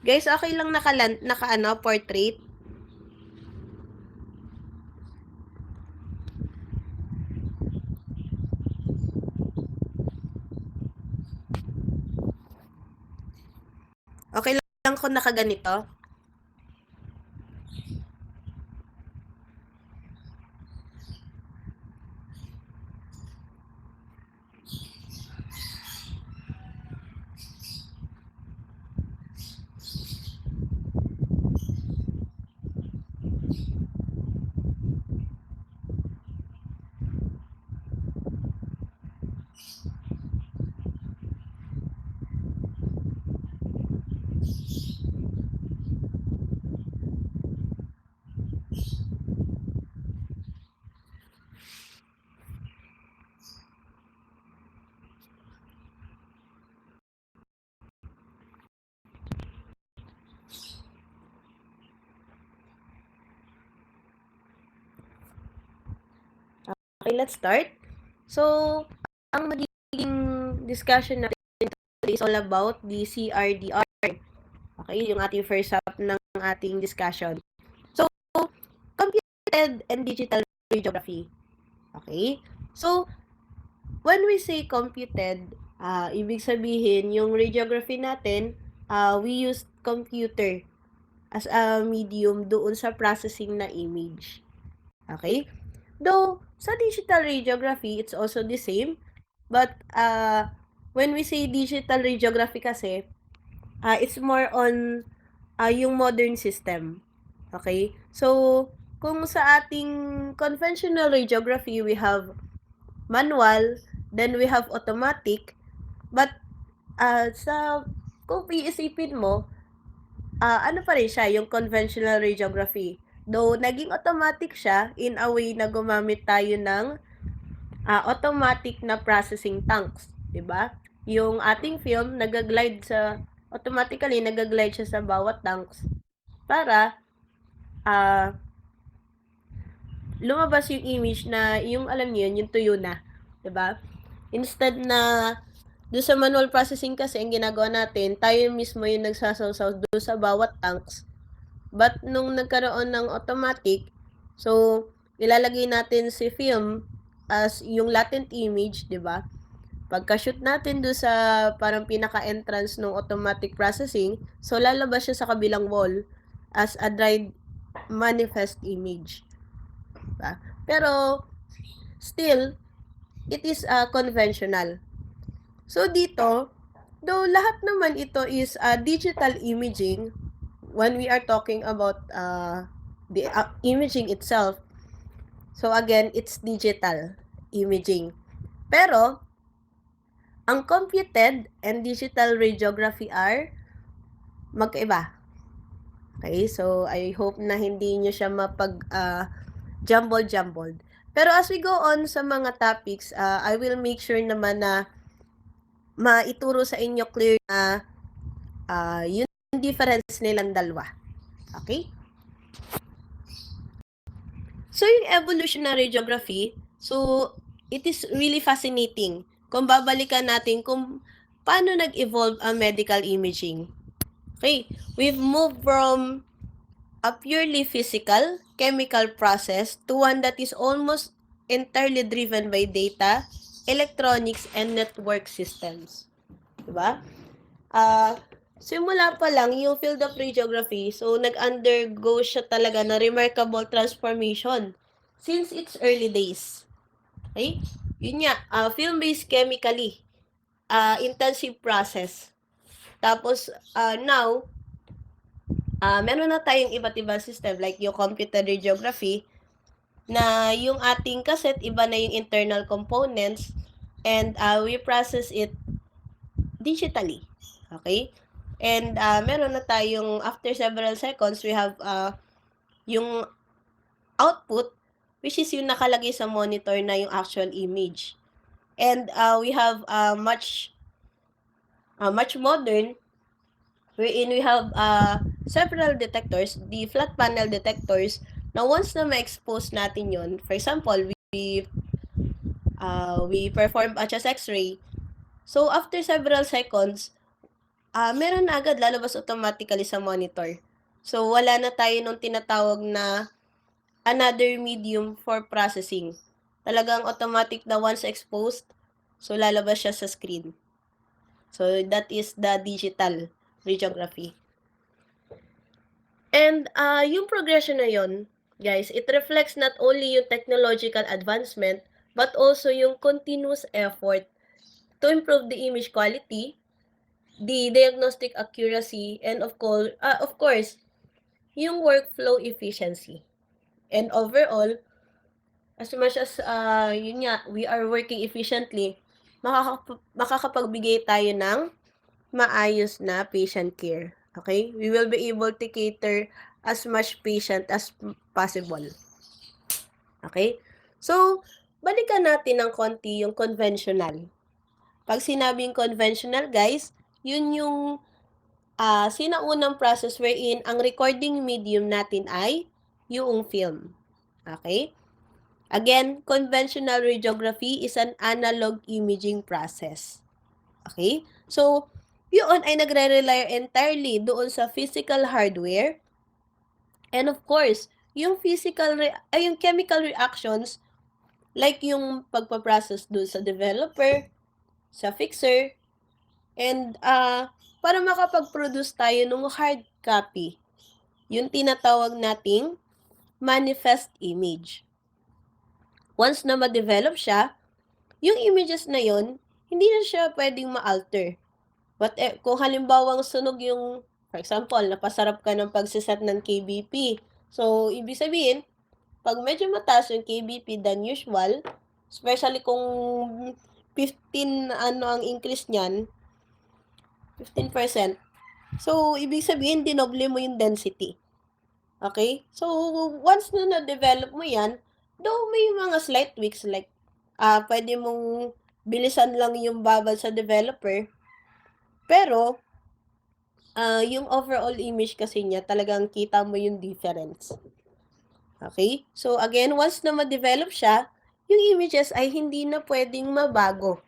Guys, okay lang naka ano, portrait? Okay lang kung nakaganito? Okay, let's start. So, ang magiging discussion natin today is all about the CRDR. Okay, yung ating first half ng ating discussion. So, computed and digital radiography. Okay? So, when we say computed, ibig sabihin, yung radiography natin, we use computer as a medium doon sa processing na image. Okay? Though, sa digital radiography, it's also the same. But, when we say digital radiography kasi, it's more on yung modern system. Okay? So, kung sa ating conventional radiography, we have manual, then we have automatic, but kung iisipin mo, ano pa rin siya, yung conventional radiography. Though, naging automatic siya in a way na gumamit tayo ng automatic na processing tanks. 'Di ba? Yung ating film, automatically, nag-glide siya sa bawat tanks para lumabas yung image na, yung alam niyo yun, yung tuyo na. 'Di ba? Instead na doon sa manual processing kasi, ang ginagawa natin, tayo mismo yung nagsasawsaw doon sa bawat tanks. But nung nagkaroon ng automatic, so ilalagay natin si film as yung latent image, 'di ba? Pagka-shoot natin doon sa parang pinaka-entrance ng automatic processing, so lalabas siya sa kabilang wall as a dried manifest image. Diba? Pero still, it is conventional. So dito, though lahat naman ito is digital imaging, when we are talking about the imaging itself, so again, it's digital imaging. Pero, ang computed and digital radiography are magkaiba. Okay, so I hope na hindi nyo siya jumbled. Pero as we go on sa mga topics, I will make sure naman na maituro sa inyo clear na yung difference nilang dalawa. Okay? So, yung evolutionary radiography, so, it is really fascinating kung babalikan natin kung paano nag-evolve ang medical imaging. Okay, we've moved from a purely physical, chemical process to one that is almost entirely driven by data, electronics, and network systems. Diba? Simula pa lang, yung field of radiography, so nag-undergo siya talaga na remarkable transformation since its early days. Okay? Yun nga, film-based chemically, intensive process. Tapos, now, meron na tayong iba't ibang system like yung computer radiography na yung ating cassette, iba na yung internal components and we process it digitally. Okay? And meron na tayong, after several seconds, we have yung output, which is yung nakalagay sa monitor na yung actual image. And we have much modern, wherein we have several detectors, the flat panel detectors, na once na ma-expose natin yon, for example, we perform a chest x-ray. So, after several seconds, Meron na agad, lalabas automatically sa monitor. So, wala na tayo nung tinatawag na another medium for processing. Talagang automatic na once exposed, so lalabas siya sa screen. So, that is the digital radiography. And yung progression na yon, guys, it reflects not only yung technological advancement, but also yung continuous effort to improve the image quality, the diagnostic accuracy, and of course, yung workflow efficiency. And overall, as much as yun nga, we are working efficiently, makakapagbigay tayo ng maayos na patient care. Okay? We will be able to cater as much patient as possible. Okay? So, balikan natin ng konti yung conventional. Pag sinabing conventional, guys, yun yung sinaunang process wherein ang recording medium natin ay yung film. Okay? Again, conventional radiography is an analog imaging process. Okay? So, yun ay nagre-rely entirely doon sa physical hardware. And of course, yung yung chemical reactions, like yung pagpaprocess doon sa developer, sa fixer, and para makapag-produce tayo ng hard copy, yung tinatawag nating manifest image. Once na ma-develop siya, yung images na yon, hindi na siya pwedeng ma-alter. Kung halimbawang sunog yung, for example, napasarap ka ng pagsiset ng KBP. So, ibig sabihin, pag medyo mataas yung KBP than usual, especially kung 15 ang increase niyan, 15%. So, ibig sabihin, dinoble mo yung density. Okay? So, once na na-develop mo yan, though may mga slight tweaks like, pwede mong bilisan lang yung babal sa developer, pero, yung overall image kasi niya, talagang kita mo yung difference. Okay? So, again, once na ma-develop siya, yung images ay hindi na pwedeng mabago.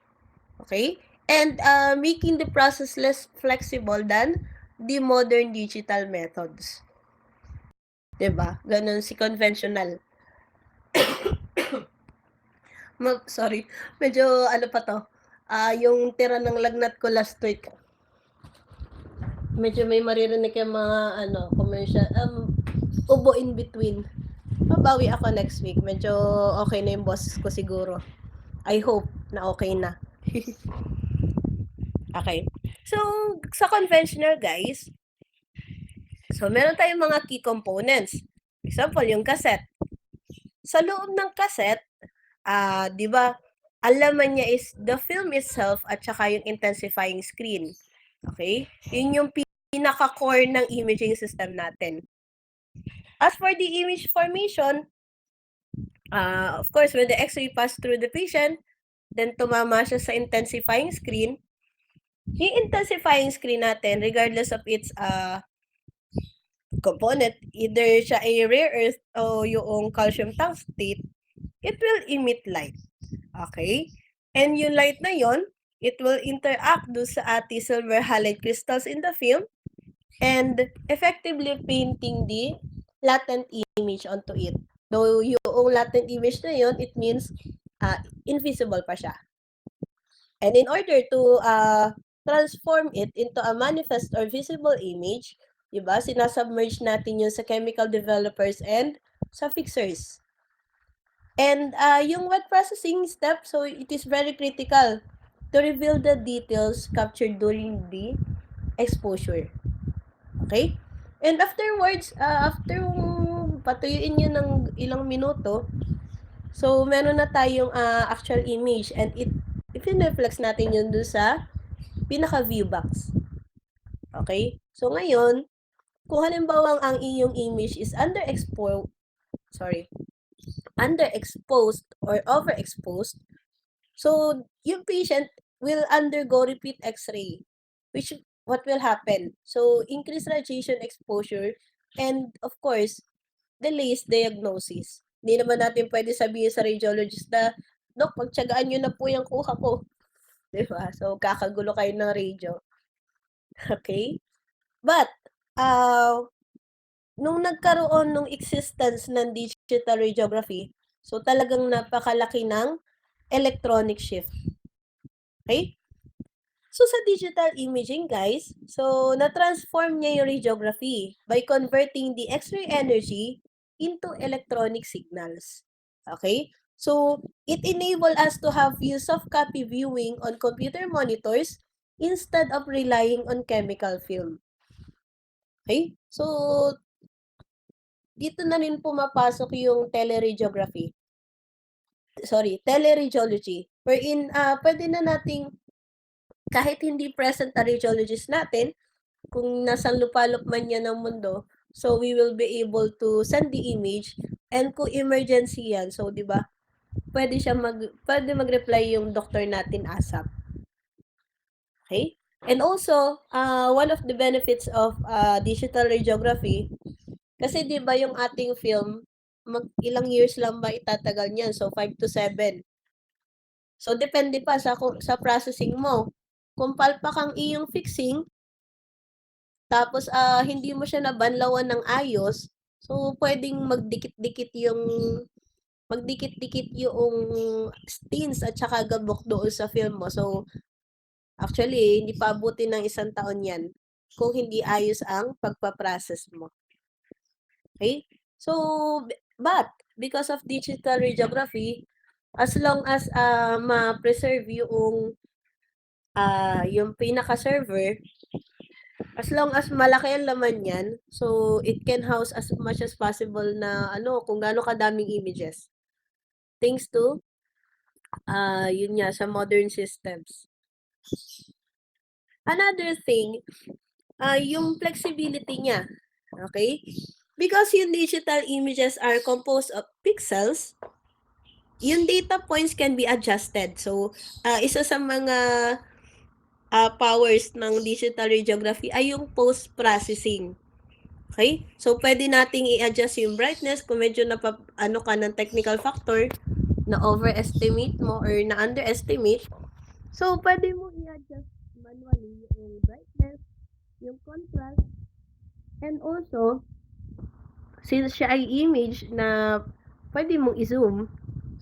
Okay? And making the process less flexible than the modern digital methods. Diba? Ganun si conventional. Sorry, medyo ano pa to, yung tira ng lagnat ko last week. Medyo may maririnig yung mga commercial, ubo in between. Mabawi ako next week. Medyo okay na yung boss ko siguro. I hope na okay na. Okay. So, sa conventional, guys, so meron tayong mga key components. Example, yung cassette. Sa loob ng cassette, di ba, ang laman niya is the film itself at saka yung intensifying screen. Okay? Yun yung pinaka-core ng imaging system natin. As for the image formation, of course, when the X-ray pass through the patient, then tumama siya sa intensifying screen. Yung intensifying screen natin, regardless of its component, either siya ay rare earth o yung calcium tungstate, it will emit light. Okay? And yung light na yon, it will interact do sa silver halide crystals in the film and effectively painting the latent image onto it. Though yung latent image na yon, it means invisible pa siya. And in order to transform it into a manifest or visible image, diba, sinasubmerge natin yun sa chemical developers and sa fixers. And yung wet processing step, so it is very critical to reveal the details captured during the exposure. Okay? And afterwards, after patuyuin nyo ng ilang minuto, so meron na tayong actual image and i-reflex natin yun dun sa pinaka-view box. Okay? So ngayon, kung halimbawa ang iyong image is underexposed or overexposed, so yung patient will undergo repeat X-ray, which what will happen? So, increased radiation exposure and of course, delays diagnosis. Hindi naman natin pwede sabihin sa radiologist na, Dok, pagtyagaan nyo na po yung kuha ko. Diba? So, kakagulo kayo ng radio. Okay? But, nung nagkaroon nung existence ng digital radiography, so talagang napakalaki ng electronic shift. Okay? So, sa digital imaging, guys, so na-transform niya yung radiography by converting the X-ray energy into electronic signals. Okay? So, it enable us to have use of copy viewing on computer monitors instead of relying on chemical film. Okay? So, dito na rin pumapasok yung teleradiology, wherein pwede na nating kahit hindi present na radiologist natin, kung nasang lupalop man yan ng mundo, so we will be able to send the image, and kung emergency yan, so 'di ba, pwede mag-reply yung doctor natin ASAP. Okay? And also, one of the benefits of digital radiography, kasi 'di ba yung ating film, ilang years lang ba itatagal niyan? So 5 to 7. So depende pa sa processing mo. Kung palpak ang iyong fixing, tapos hindi mo siya nabanlawan ng ayos, so puwedeng magdikit-dikit yung stains at saka gabok doon sa film mo. So, actually hindi pa abutin ng 1 taon 'yan kung hindi ayos ang pagpa-process mo. Okay? So, but because of digital radiography, as long as ma-preserve yung pinaka-server, as long as malaki ang laman niyan, so it can house as much as possible na kung gaano kadaming images. Thanks to yun nga, sa modern systems. Another thing, yung flexibility niya, okay? Because yung digital images are composed of pixels, yung data points can be adjusted. So, isa sa mga powers ng digital radiography ay yung post-processing. Okay? So, pwede nating i-adjust yung brightness kung medyo ka ng technical factor na overestimate mo or na underestimate. So, pwede mo i-adjust manually yung brightness, yung contrast, and also, since siya ay image na pwede mong i-zoom,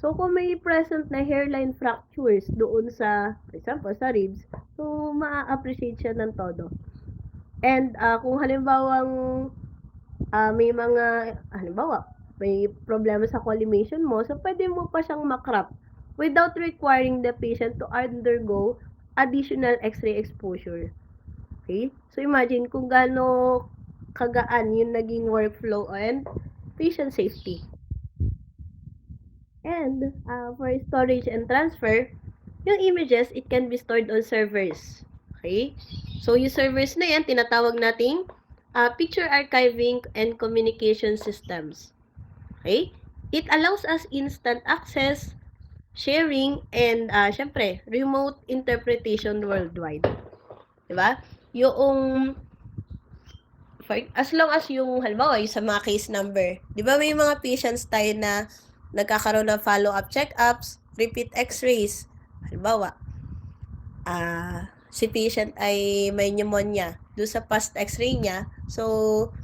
so kung may present na hairline fractures doon sa, for example, sa ribs, so maa-appreciate siya ng todo. And kung halimbawang may problema sa collimation mo, so pwede mo pa siyang makrop without requiring the patient to undergo additional X-ray exposure. Okay? So imagine kung gaano kagaan yung naging workflow and patient safety. And for storage and transfer, yung images, it can be stored on servers. Okay? So yung servers na yan, tinatawag nating picture archiving and communication systems. Okay? It allows us instant access, sharing, and syempre, remote interpretation worldwide. Diba? Yung as long as yung halimbawa yung sa mga case number, 'di ba may mga patients tayo na nagkakaroon ng follow-up check-ups, repeat x-rays. Halimbawa, si patient ay may pneumonia doon sa past x-ray niya. So,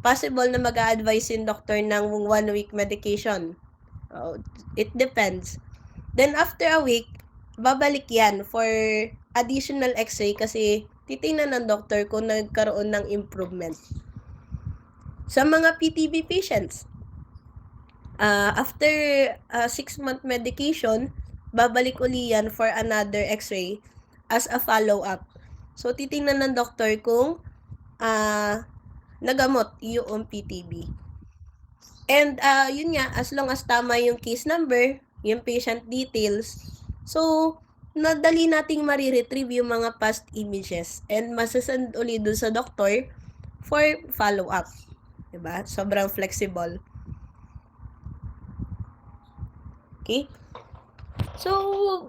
possible na mag-a-advise yung doctor ng 1 week medication. It depends. Then after a week, babalik yan for additional x-ray kasi titingnan ng doctor kung nagkaroon ng improvement. Sa mga PTB patients, after 6-month medication, babalik uli yan for another x-ray as a follow-up. So, titingnan ng doctor kung nagamot yung PTB. And yun nga, as long as tama yung case number, yung patient details, so nadali nating mariretrieve yung mga past images and masasend uli dun sa doctor for follow-up. Diba? Sobrang flexible. Okay? So,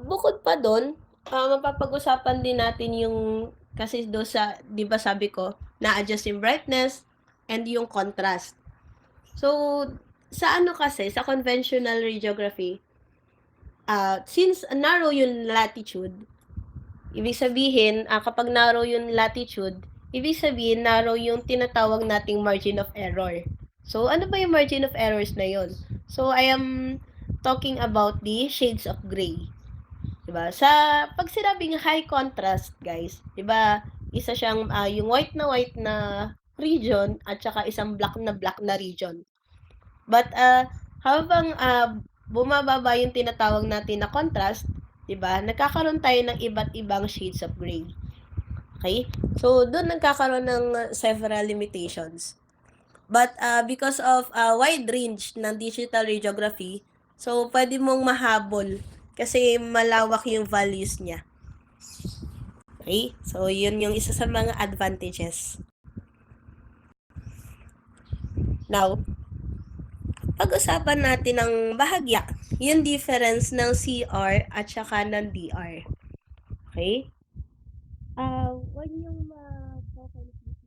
bukod pa dun, mapapag-usapan din natin yung, kasi do sa, di ba sabi ko, na-adjust yung brightness and yung contrast. So, sa sa conventional radiography, since narrow yung latitude, Ibig sabihin, kapag narrow yung latitude, ibig sabihin narrow yung tinatawag nating margin of error. So, ano ba yung margin of errors na yun? So, I am talking about the shades of gray. Diba? Sa pag sinabing high contrast, guys, diba, isa siyang yung white na region at saka isang black na region. But habang bumababa yung tinatawag natin na contrast, 'di ba? Nagkakaroon tayo ng iba't ibang shades of gray. Okay? So doon nagkakaroon ng several limitations. But because of wide range ng digital radiography, so pwede mong mahabol kasi malawak yung values niya. Okay? So yun yung isa sa mga advantages. Now, pag-usapan natin ng bahagya, yung difference ng CR at saka ng DR. Okay? Huwag niyong ma-confuse yung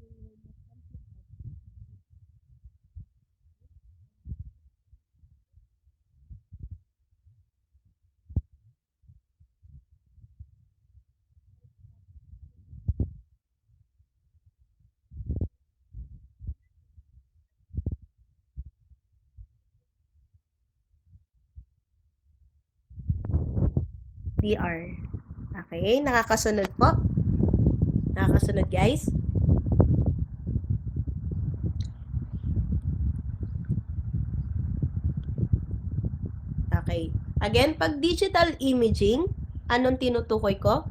DR. Okay? Nakakasunod po? Nakakasunod, guys? Okay. Again, pag digital imaging, anong tinutukoy ko?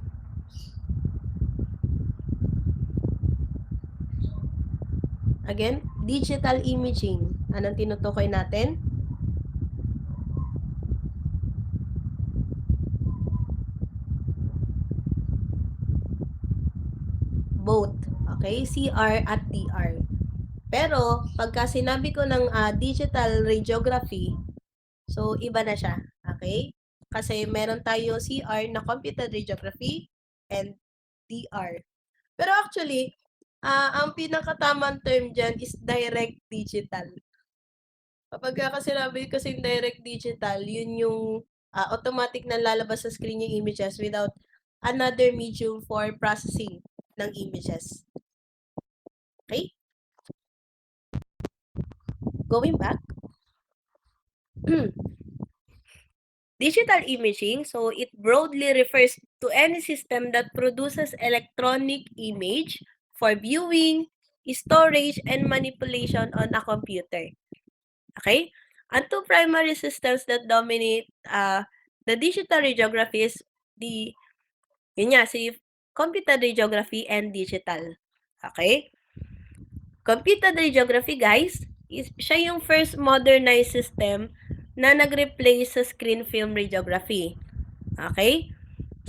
Again, digital imaging. Anong tinutukoy natin? Both. Okay? CR at DR. Pero, pagka sinabi ko ng digital radiography, so iba na siya. Okay? Kasi meron tayo CR na computed radiography and DR. Pero actually, ang pinakatamang term dyan is direct digital. Kapag kasi sinabi kasi direct digital, yun yung automatic na lalabas sa screen yung images without another medium for processing ng images. Okay? Going back. Digital imaging, so it broadly refers to any system that produces electronic image for viewing, storage, and manipulation on a computer. Okay? And two primary systems that dominate the digital radiography is si computed radiography and digital. Okay? Computed radiography, guys, siya yung first modernized system na nag-replace sa screen film radiography. Okay?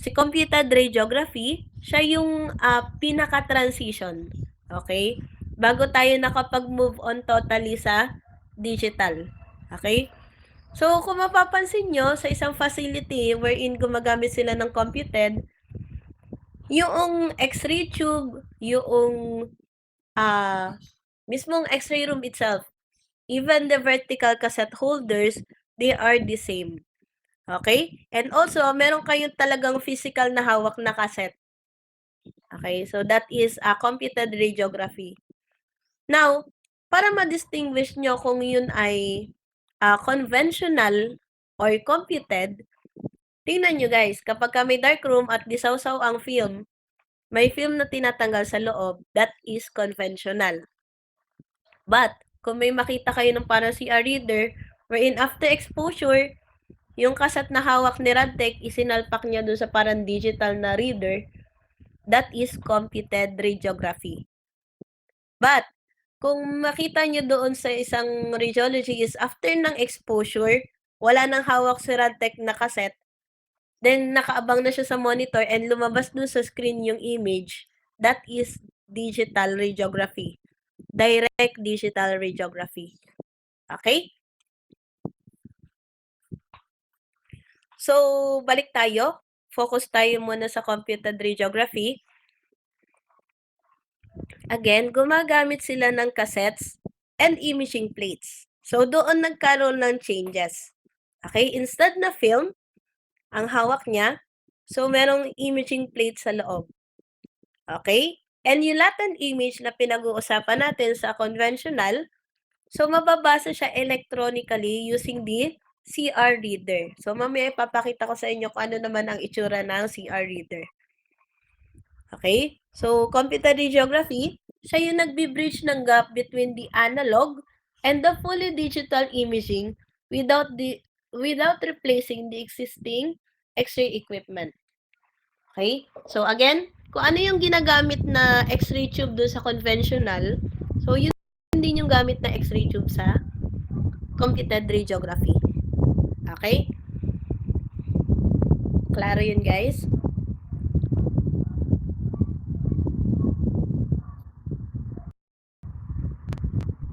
Si computed radiography, siya yung pinaka-transition. Okay? Bago tayo nakapag-move on totally sa digital. Okay? So, kung mapapansin nyo, sa isang facility wherein gumagamit sila ng computed, yung x-ray tube, yung mismong x-ray room itself, even the vertical cassette holders, they are the same. Okay? And also, meron kayong talagang physical na hawak na cassette. Okay? So, that is a computed radiography. Now, para ma-distinguish nyo kung yun ay conventional or computed, tingnan nyo guys, kapag may dark room at disawsaw ang film, may film na tinatanggal sa loob, that is conventional. But, kung may makita kayo ng parang CR reader, wherein after exposure, yung kaset na hawak ni Radtech, isinalpak niya dun sa parang digital na reader, that is computed radiography. But, kung makita nyo doon sa isang radiology is after ng exposure, wala nang hawak si Radtech na cassette, then nakaabang na siya sa monitor and lumabas doon sa screen yung image, that is digital radiography. Direct digital radiography. Okay? So, balik tayo. Focus tayo muna sa computed radiography. Again, gumagamit sila ng cassettes and imaging plates. So, doon nagkaroon ng changes. Okay? Instead na film, ang hawak niya, So, merong imaging plate sa loob. Okay? And yung latent image na pinag-uusapan natin sa conventional, so mababasa siya electronically using the CR reader. So, mamaya ipapakita ko sa inyo kung ano naman ang itsura ng CR reader. Okay? So, computer radiography, siya yung nagbi-bridge ng gap between the analog and the fully digital imaging without replacing the existing X-ray equipment. Okay? So, again, kung ano yung ginagamit na X-ray tube doon sa conventional, so yun din yung gamit na X-ray tube sa computed radiography. Okay? Klaro yun, guys?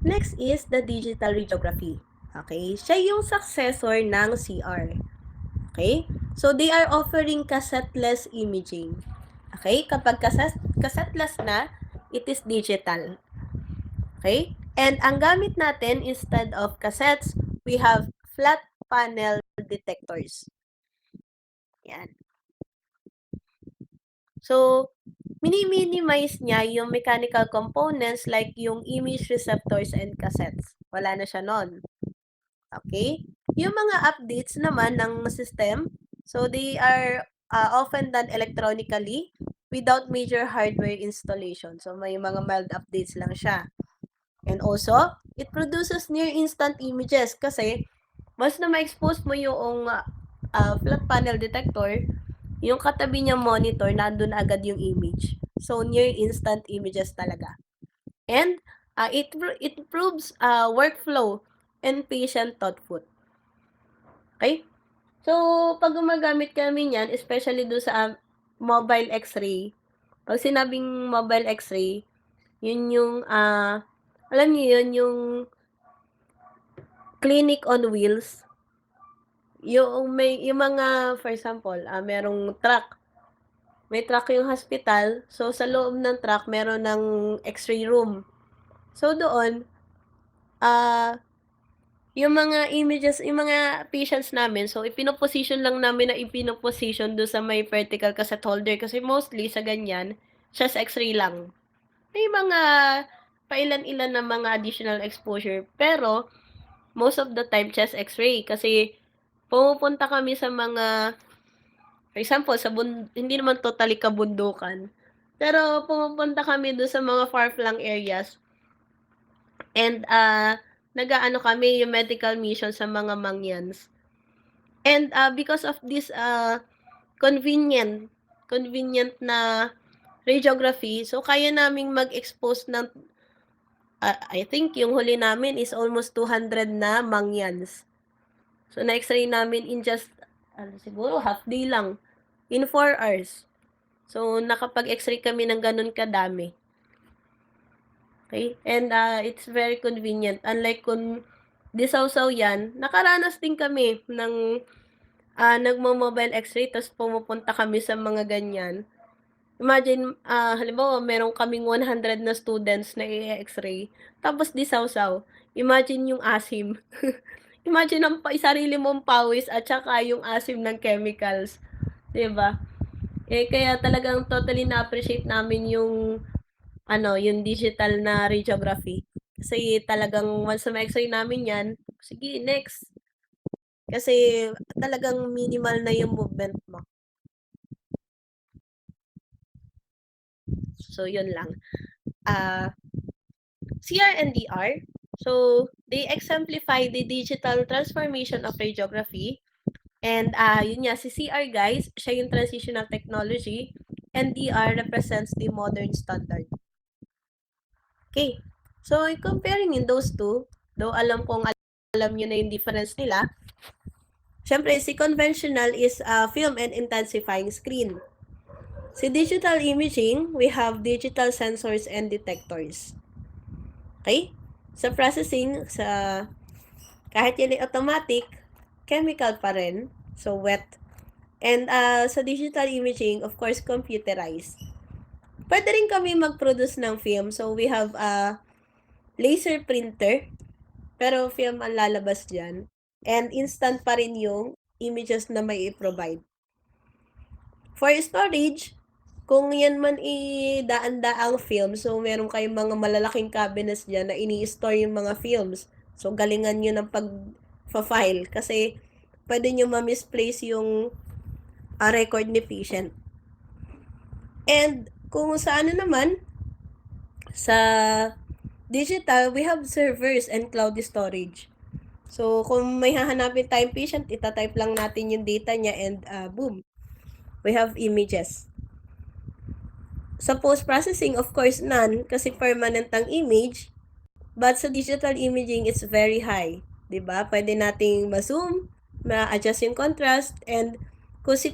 Next is the digital radiography. Okay? Siya yung successor ng CR. Okay? So, they are offering cassetteless imaging. Okay? Kapag cassetteless na, it is digital. Okay? And ang gamit natin, instead of cassettes, we have flat panel detectors. Yan. So, mini-minimize niya yung mechanical components like yung image receptors and cassettes. Wala na siya nun. Okay? Yung mga updates naman ng system, so they are often done electronically without major hardware installation. So, may mga mild updates lang siya. And also, it produces near instant images kasi once na ma-expose mo yung flat panel detector, yung katabi niya monitor, nandun agad yung image. So, near instant images talaga. And it improves workflow and patient throughput. Okay? So, pag gumagamit kami niyan, especially do sa mobile x-ray, pag sinabing mobile x-ray, yun yung, alam niyo yun, yung clinic on wheels. Yung mga, for example, merong truck. May truck yung hospital. So, sa loob ng truck, meron ng x-ray room. So, doon, yung mga images, yung mga patients namin, so, ipinoposition lang namin na ipinoposition doon sa may vertical cassette holder. Kasi mostly, sa ganyan, just x-ray lang. May mga pailan-ilan na mga additional exposure. Pero, most of the time, chest x-ray. Kasi, pumupunta kami sa mga, for example, hindi naman totally kabundukan. Pero, pumupunta kami doon sa mga far-flung areas. And, nag-aano kami yung medical mission sa mga mangyans. And, because of this, convenient na radiography, so, kaya naming mag-expose ng I think yung huli namin is almost 200 na mangyans. So, na-x-ray namin in just, siguro half day lang. In 4 hours. So, nakapag-x-ray kami ng ganun kadami. Okay? And, it's very convenient. Unlike kung disawsaw yan, nakaranas din kami ng nagmo-mobile x-ray, tapos pumupunta kami sa mga ganyan. Imagine, halimbawa, meron kaming 100 na students na i-x-ray, tapos disawsaw. Imagine yung asim. Imagine ang sarili mong pawis at saka yung asim ng chemicals. 'Di ba? Kaya talagang totally na-appreciate namin yung yung digital na radiography. Kasi talagang once na ma-x-ray namin 'yan, sige next. Kasi talagang minimal na yung movement mo. So, yun lang. CR and DR, so they exemplify the digital transformation of radiography. And yun nga, si CR guys, siya yung transitional technology, and DR represents the modern standard. Okay, so comparing in those two, though alam nyo na yung difference nila, syempre si conventional is film and intensifying screen. Si digital imaging, we have digital sensors and detectors. Okay? Sa processing, kahit yan ay automatic, chemical pa rin. So, wet. And sa digital imaging, of course, computerized. Pwede rin kami mag-produce ng film. So, we have a laser printer. Pero film ang lalabas dyan. And instant pa rin yung images na may i-provide. For storage, kung yan man daan-daang film, so meron kayong mga malalaking cabinets diyan na ini-store yung mga films. So galingan niyo ng pag-file kasi pwede niyo ma-misplace yung record ni patient. And kung sa ano naman, sa digital, we have servers and cloud storage. So, kung may hahanapin tayong patient, itatype lang natin yung data niya and boom, we have images. Sa post-processing, of course, none kasi permanent ang image. But sa digital imaging, it's very high. Diba? Pwede nating ma-zoom, ma-adjust yung contrast, and kung si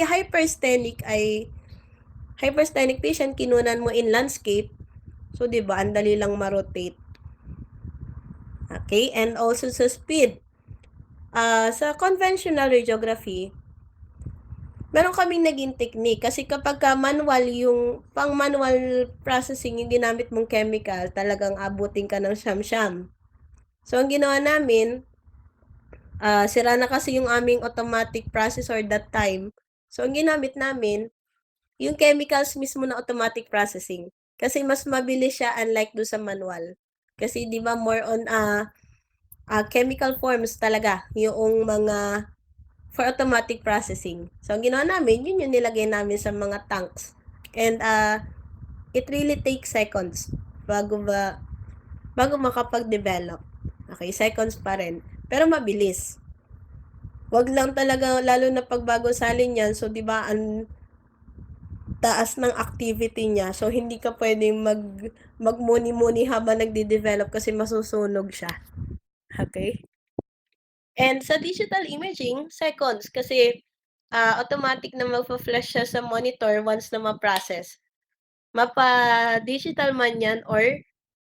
hypersthenic patient, kinunan mo in landscape, so diba, ang dali lang ma-rotate. Okay? And also sa speed. Sa conventional radiography, meron kaming naging technique kasi kapag manual yung pang manual processing yung ginamit mong chemical, talagang abutin ka ng siyam-siyam. So, ang ginawa namin, sira na kasi yung aming automatic processor that time. So, ang ginamit namin, yung chemicals mismo na automatic processing. Kasi mas mabilis siya unlike do sa manual. Kasi di ba more on chemical forms talaga yung mga for automatic processing. So, ang ginawa namin, yun yung nilagay namin sa mga tanks. And it really takes seconds bago makapag-develop. Okay, seconds pa rin. Pero mabilis. Wag lang talaga, lalo na pag bago salin yan, so di ba ang taas ng activity niya. So, hindi ka pwedeng magmuni-muni habang nagde-develop kasi masusunog siya. Okay? And sa digital imaging, seconds kasi automatic na magpa-flash siya sa monitor once na ma-process. Mapa-digital man yan or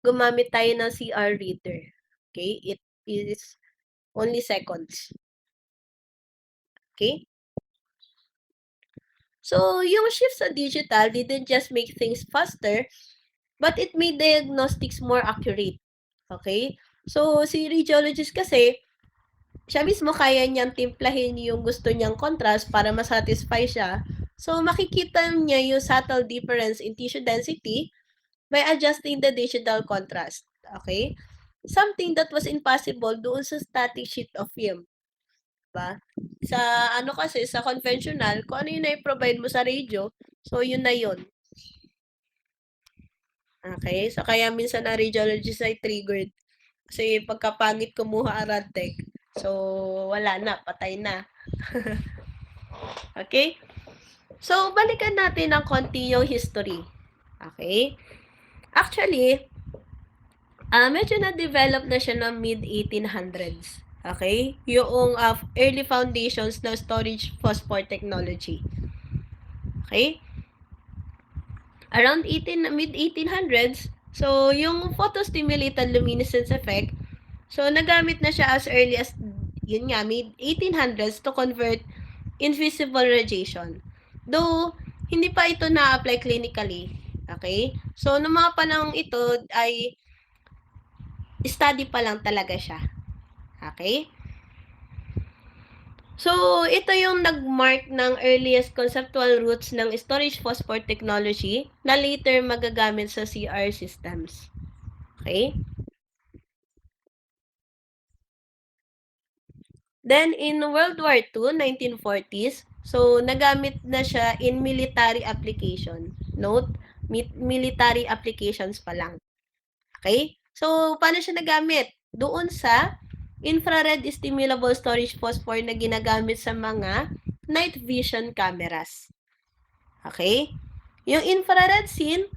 gumamit tayo ng CR reader. Okay? It is only seconds. Okay? So, yung shift sa digital didn't just make things faster, but it made diagnostics more accurate. Okay? So, si radiologist kasi, siya mismo kaya niyang timplahin yung gusto niyang contrast para masatisfy siya. So, makikita niya yung subtle difference in tissue density by adjusting the digital contrast. Okay? Something that was impossible doon sa static sheet of film. Diba? Sa kasi, sa conventional, kung ano yung na-provide mo sa radio, so yun na yun. Okay? So, kaya minsan na radiologist ay triggered. Kasi pagkapangit kumuha Arantec, so wala na, patay na. Okay? So, balikan natin ng konti yung history. Okay? Actually, medyo na-develop na siya ng mid-1800s. Okay? Yung early foundations ng storage phosphor technology. Okay? Around mid-1800s, so yung photostimulated luminescence effect, so nagamit na siya as early as, yun nga, mid-1800s to convert invisible radiation. Though, hindi pa ito na-apply clinically. Okay? So, noong mga panahong ito ay study pa lang talaga siya. Okay? So, ito yung nag-mark ng earliest conceptual roots ng storage phosphor technology na later magagamit sa CR systems. Okay? Then, in World War II, 1940s, so, nagamit na siya in military application. Note, military applications pa lang. Okay? So, paano siya nagamit? Doon sa infrared stimulable storage phosphor na ginagamit sa mga night vision cameras. Okay? Yung infrared scene,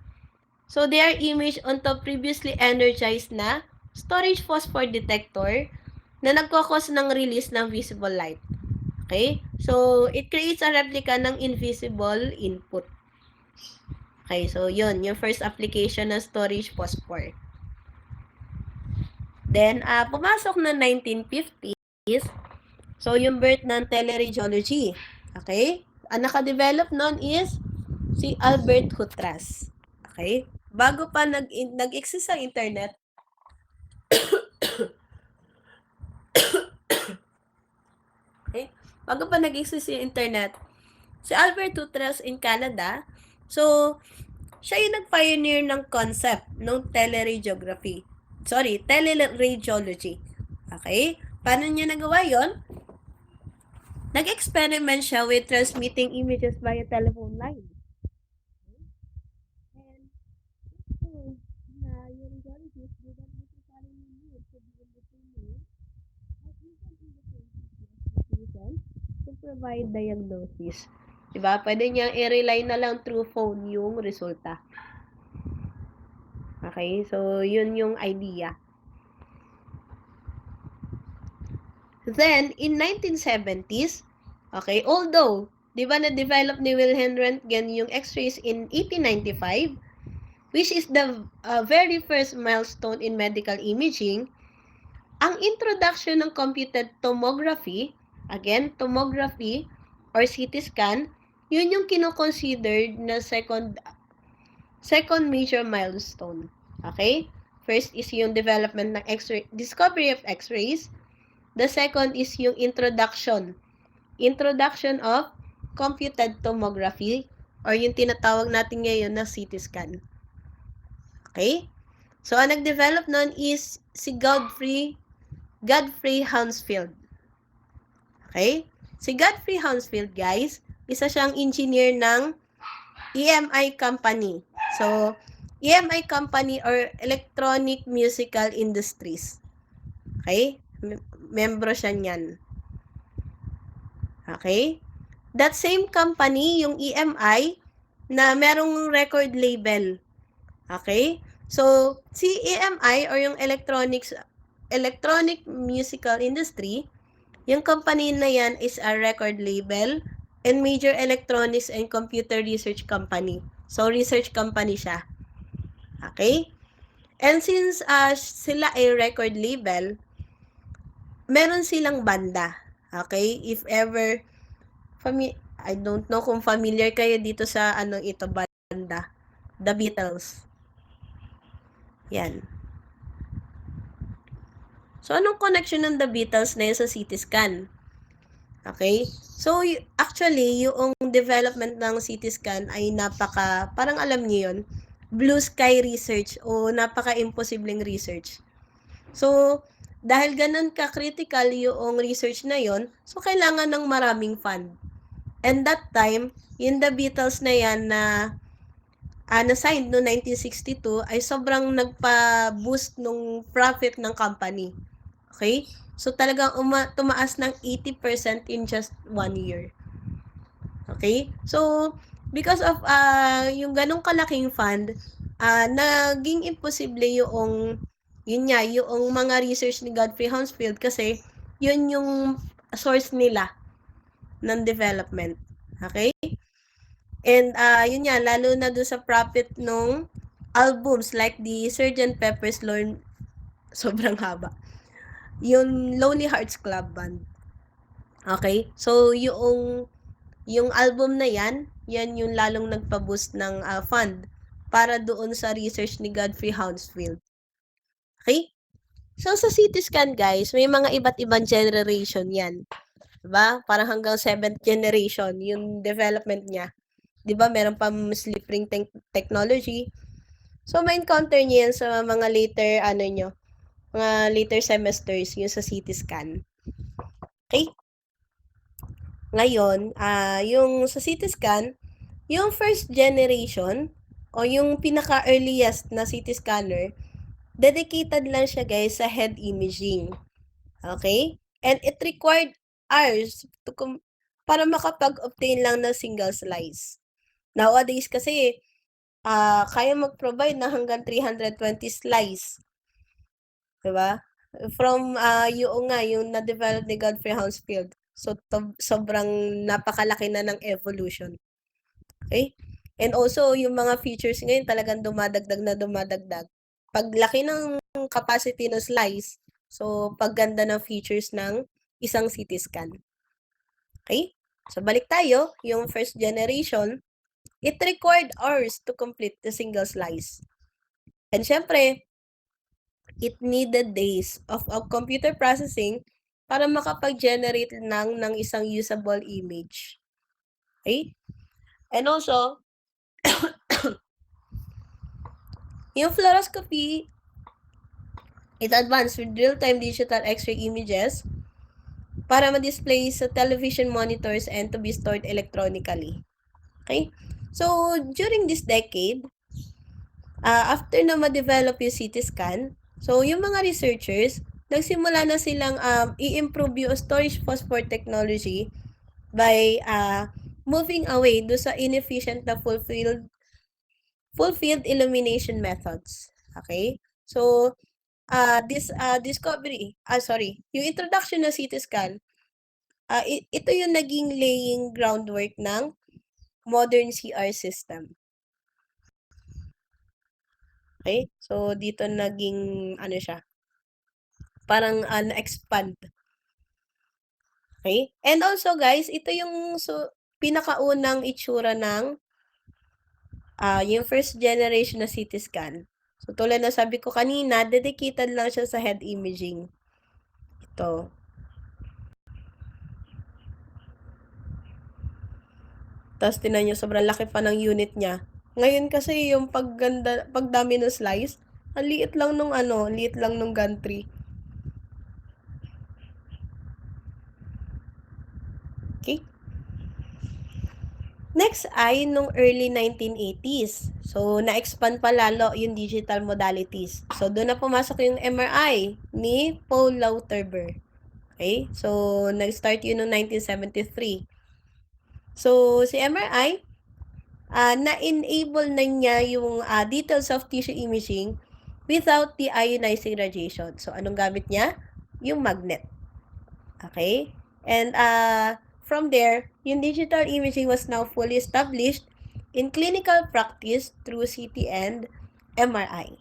so they are imaged onto previously energized na storage phosphor detector na nagkakos ng release ng visible light. Okay? So, it creates a replica ng invisible input. Okay, so yun, yung first application ng storage phosphor. Then, pumasok na 1950s, so yung birth ng teleradiology. Okay? Ang naka-develop nun is si Albert Hutras. Okay? Bago pa nag-exist ang internet, okay? Bago pa nag-exist yung internet, Si Albert Outras in Canada, so, siya yung nag-pioneer ng concept ng teleradiography. Sorry, teleradiology. Okay? Paano niya nagawa yon? Nag-experiment siya with transmitting images via telephone line. And so, na yung radiologist didn't necessarily need to be in the same room or even in the same patient to provide diagnosis. Diba? Pwede niyang i-rely na lang through phone yung resulta. Okay? So, yun yung idea. Then, in 1970s, okay, although, di ba na-develop ni Wilhelm Röntgen yung x-rays in 1895, which is the very first milestone in medical imaging, ang introduction ng computed tomography, again, tomography or CT scan, yun yung kino-considered na second major milestone. Okay? First is yung development ng X-ray, discovery of X-rays. The second is yung introduction of computed tomography or yung tinatawag natin ngayon na CT scan. Okay? So, ang nag-develop nun is si Godfrey Hounsfield. Okay? Si Godfrey Hounsfield, guys, isa siyang engineer ng EMI company. So, EMI company or Electronic Musical Industries. Okay? Membro siya niyan. Okay? That same company, yung EMI, na merong record label. Okay? So, si EMI or yung Electronic Musical Industry, yung company na yan is a record label and major electronics and computer research company. So, research company siya. Okay? And since sila ay record label, meron silang banda. Okay? If ever, I don't know kung familiar kayo dito sa anong ito banda. The Beatles. Yan. So, anong connection ng The Beatles na yun sa CT scan? Okay? So, actually, yung development ng CT scan ay parang alam niyo yun, blue sky research o napaka-imposibleng research. So, dahil ganun ka-critical yung research na yon, so kailangan ng maraming fund. And that time, yung The Beatles na yan na na-signed no 1962 ay sobrang nagpa-boost nung profit ng company. Okay? So, talagang tumaas ng 80% in just 1 year. Okay? So, because of yung ganong kalaking fund, naging imposible yung mga research ni Godfrey Hounsfield kasi yun yung source nila ng development. Okay? And yun nga, lalo na doon sa profit nung albums like the Sgt. Pepper's Lonely, sobrang haba. Yung Lonely Hearts Club Band. Okay? So, yung album na yan yung lalong nagpa-boost ng fund para doon sa research ni Godfrey Hounsfield. Okay? So, sa CT scan, guys, may mga iba't ibang generation yan. Diba? Parang hanggang 7th generation yung development niya. Diba? Meron pa slip ring technology. So, ma-encounter niyo yan sa mga later, mga later semesters yung sa CT scan. Okay? Ngayon, yung sa CT scan, yung first generation o yung pinaka-earliest na CT scanner, dedicated lang siya guys sa head imaging. Okay? And it required hours para makapag-obtain lang ng single slice. Nowadays kasi, kaya mag-provide na hanggang 320 slice. Diba? From yung na-develop ni Godfrey Hounsfield. So, sobrang napakalaki na ng evolution. Okay? And also, yung mga features ngayon talagang dumadagdag. Paglaki ng capacity ng slice, so pagganda ng features ng isang CT scan. Okay? So, balik tayo. Yung first generation, it required hours to complete the single slice. And syempre, it needed days of computer processing para makapag-generate ng isang usable image. Okay? And also, yung fluoroscopy, it advanced with real-time digital X-ray images para ma-display sa television monitors and to be stored electronically. Okay? So, during this decade, after na ma-develop yung CT scan, so yung mga researchers, nagsimula na silang i-improve yung storage phosphor technology by moving away do sa inefficient na full-field illumination methods. Okay? So, this yung introduction ng CT scan, ito yung naging laying groundwork ng modern CR system. Okay? So, dito naging, siya, parang na-expand. Okay? And also, guys, ito yung pinakaunang itsura ng yung first generation na CT scan. So, tulad na sabi ko kanina, dedicated lang siya sa head imaging. Ito. Tapos, tinan nyo, sobrang laki pa ng unit niya. Ngayon kasi, yung pagdami ng slice, ang liit lang nung liit lang nung gantry. Okay? Next ay nung early 1980s. So, na-expand pa lalo yung digital modalities. So, doon na pumasok yung MRI ni Paul Lauterbur. Okay? So, nag-start yun noong 1973. So, si MRI, na-enable na niya yung details of tissue imaging without the ionizing radiation. So, anong gamit niya? Yung magnet. Okay? And, from there, yung digital imaging was now fully established in clinical practice through CT and MRI.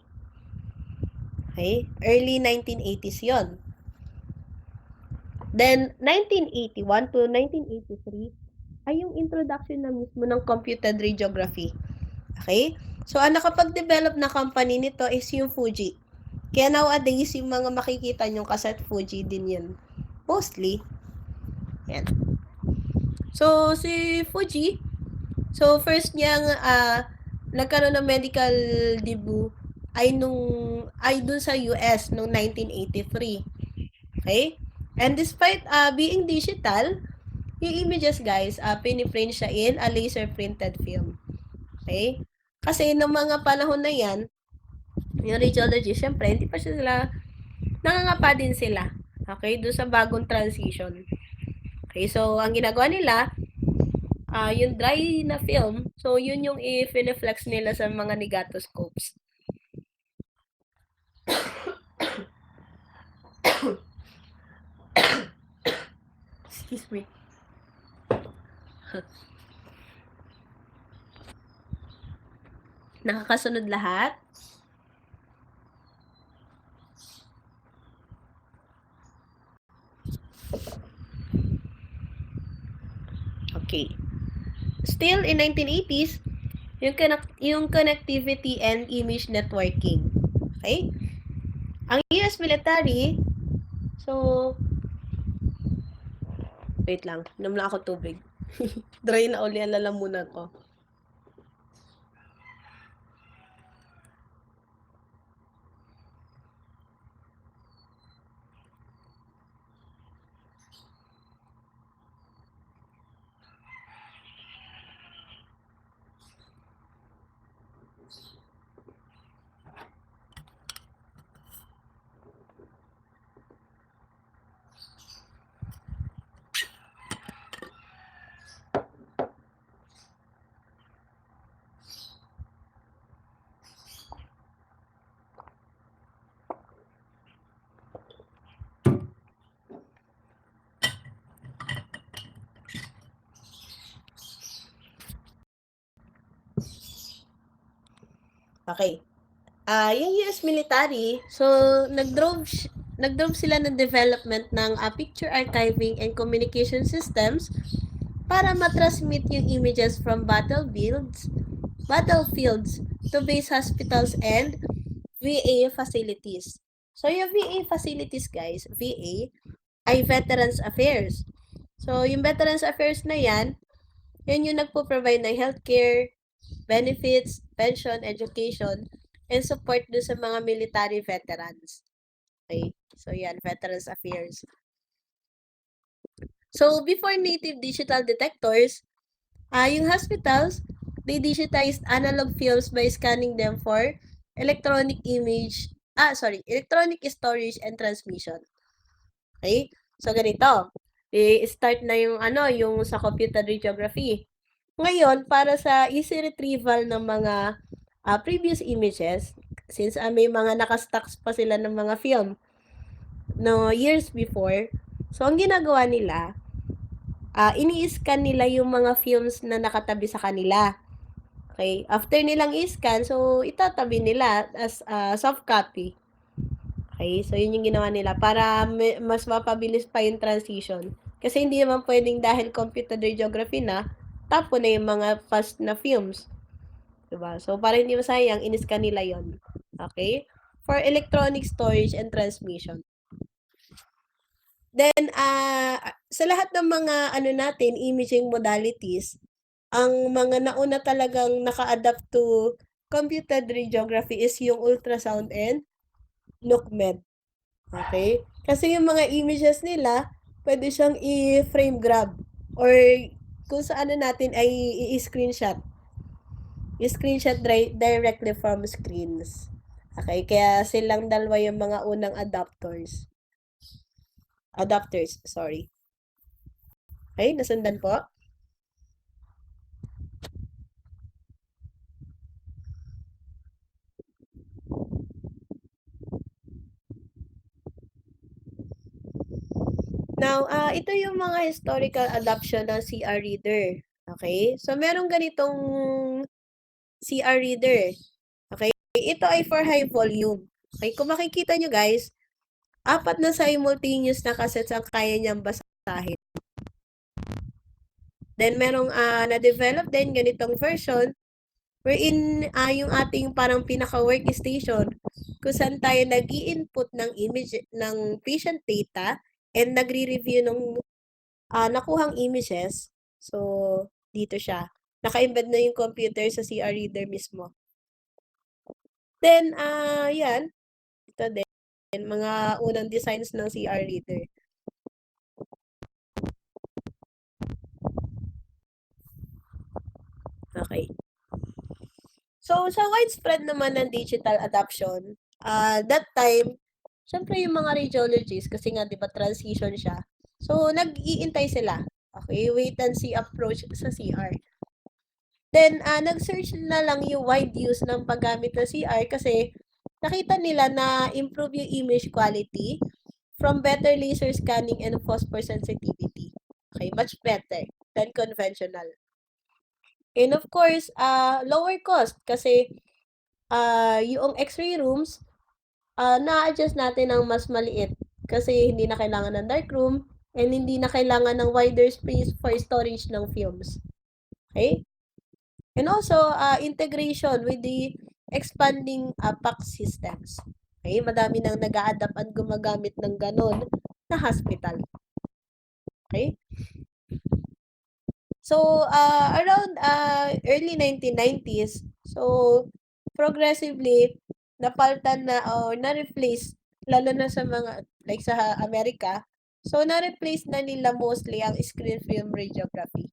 Okay? Early 1980s yon. Then, 1981 to 1983 ay yung introduction na mismo ng computed radiography. Okay? So, ang nakapag-develop na company nito is yung Fuji. Kaya nowadays, yung mga makikita nyong cassette Fuji din yun. Mostly. Yan. So, si Fuji, so first niyang nagkaroon ng medical debut ay dun sa US noong 1983. Okay? And despite being digital, yung images, guys, piniprint siya in a laser printed film. Okay? Kasi nung mga panahon na yan, yung radiology, syempre, hindi pa sila, nangangapa din sila. Okay? Doon sa bagong transition. Okay, so ang ginagawa nila, yung dry na film, so yun yung i-flex nila sa mga negatoscopes. Excuse me. Nakakasunod lahat? Okay. Still, in 1980s, yung connectivity and image networking. Okay? Ang US military, so, wait lang, inom lang ako tubig. Dry na uli ang lalamunan ko. Okay. Yung US military, so nagdrove sila ng development ng picture archiving and communication systems para matransmit yung images from battlefields to base hospitals and VA facilities. So yung VA facilities, guys, VA ay Veterans Affairs. So yung Veterans Affairs na yan, Yan yung nagpo-provide ng healthcare, benefits, pension, education, and support do sa mga military veterans. Okay? So, yan, Veterans Affairs. So, before native digital detectors, yung hospitals, they digitized analog films by scanning them for electronic electronic storage and transmission. Okay? So, ganito. I-start na yung sa computer radiography. Ngayon, para sa easy retrieval ng mga previous images, since may mga nakastocks pa sila ng mga film no years before, so ang ginagawa nila, ini-scan nila yung mga films na nakatabi sa kanila. Okay? After nilang i-scan, so itatabi nila as soft copy. Okay? So, yun yung ginawa nila para mas mapabilis pa yung transition. Kasi hindi naman pwedeng dahil computer radiography na, tapon na yung mga past na films. Diba? So, para hindi masayang, in-scan nila yon. Okay? For electronic storage and transmission. Then, sa lahat ng mga natin, imaging modalities, ang mga nauna talagang naka-adapt to computer radiography is yung ultrasound and LookMed. Okay? Kasi yung mga images nila, pwede siyang i-frame grab or kung saan natin ay i-screenshot. I-screenshot directly from screens. Okay? Kaya silang dalawa yung mga unang adapters. Sorry. Okay? Nasundan po? Now, ito yung mga historical adoption ng CR reader. Okay? So, merong ganitong CR reader. Okay? Ito ay for high volume. Okay? Kung makikita nyo guys, 4 na simultaneous na cassettes ang kaya niyang basahin. Then, merong na-develop din ganitong version wherein yung ating parang pinaka-workstation kung saan tayo nag-i-input ng image ng patient data and nagre-review ng nakuhang images. So, dito siya. Naka-embed na yung computer sa CR reader mismo. Then, yan. Ito din. Mga unang designs ng CR reader. Okay. So, sa widespread naman ng digital adoption, that time, syempre yung mga radiologists, kasi nga, di ba, transition siya. So, nag-iintay sila. Okay, wait and see approach sa CR. Then, nag-search na lang yung wide use ng paggamit ng CR kasi nakita nila na improve yung image quality from better laser scanning and phosphor sensitivity. Okay, much better than conventional. And of course, lower cost kasi yung X-ray rooms, na-adjust natin ng mas maliit kasi hindi na kailangan ng dark room and hindi na kailangan ng wider space for storage ng films. Okay? And also, integration with the expanding PACS systems. Okay? Madami nang nag-a-adapt at gumagamit ng ganon na hospital. Okay? So, around early 1990s, so progressively napalitan na o na-replace lalo na sa mga like sa Amerika. So na-replace na nila mostly ang screen film radiography.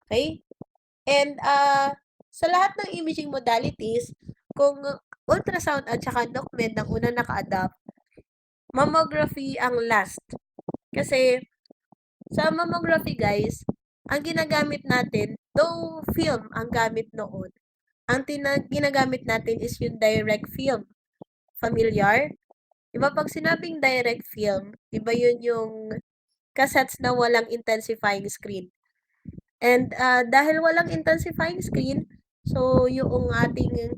Okay? And sa lahat ng imaging modalities, kung ultrasound at saka NOCMED ang una naka-adapt, mammography ang last. Kasi sa mammography guys, ang ginagamit natin, though film ang gamit noon, ang ginagamit natin is yung direct film. Familiar? Diba pag sinabing direct film, iba yun yung cassettes na walang intensifying screen. And dahil walang intensifying screen, so yung ating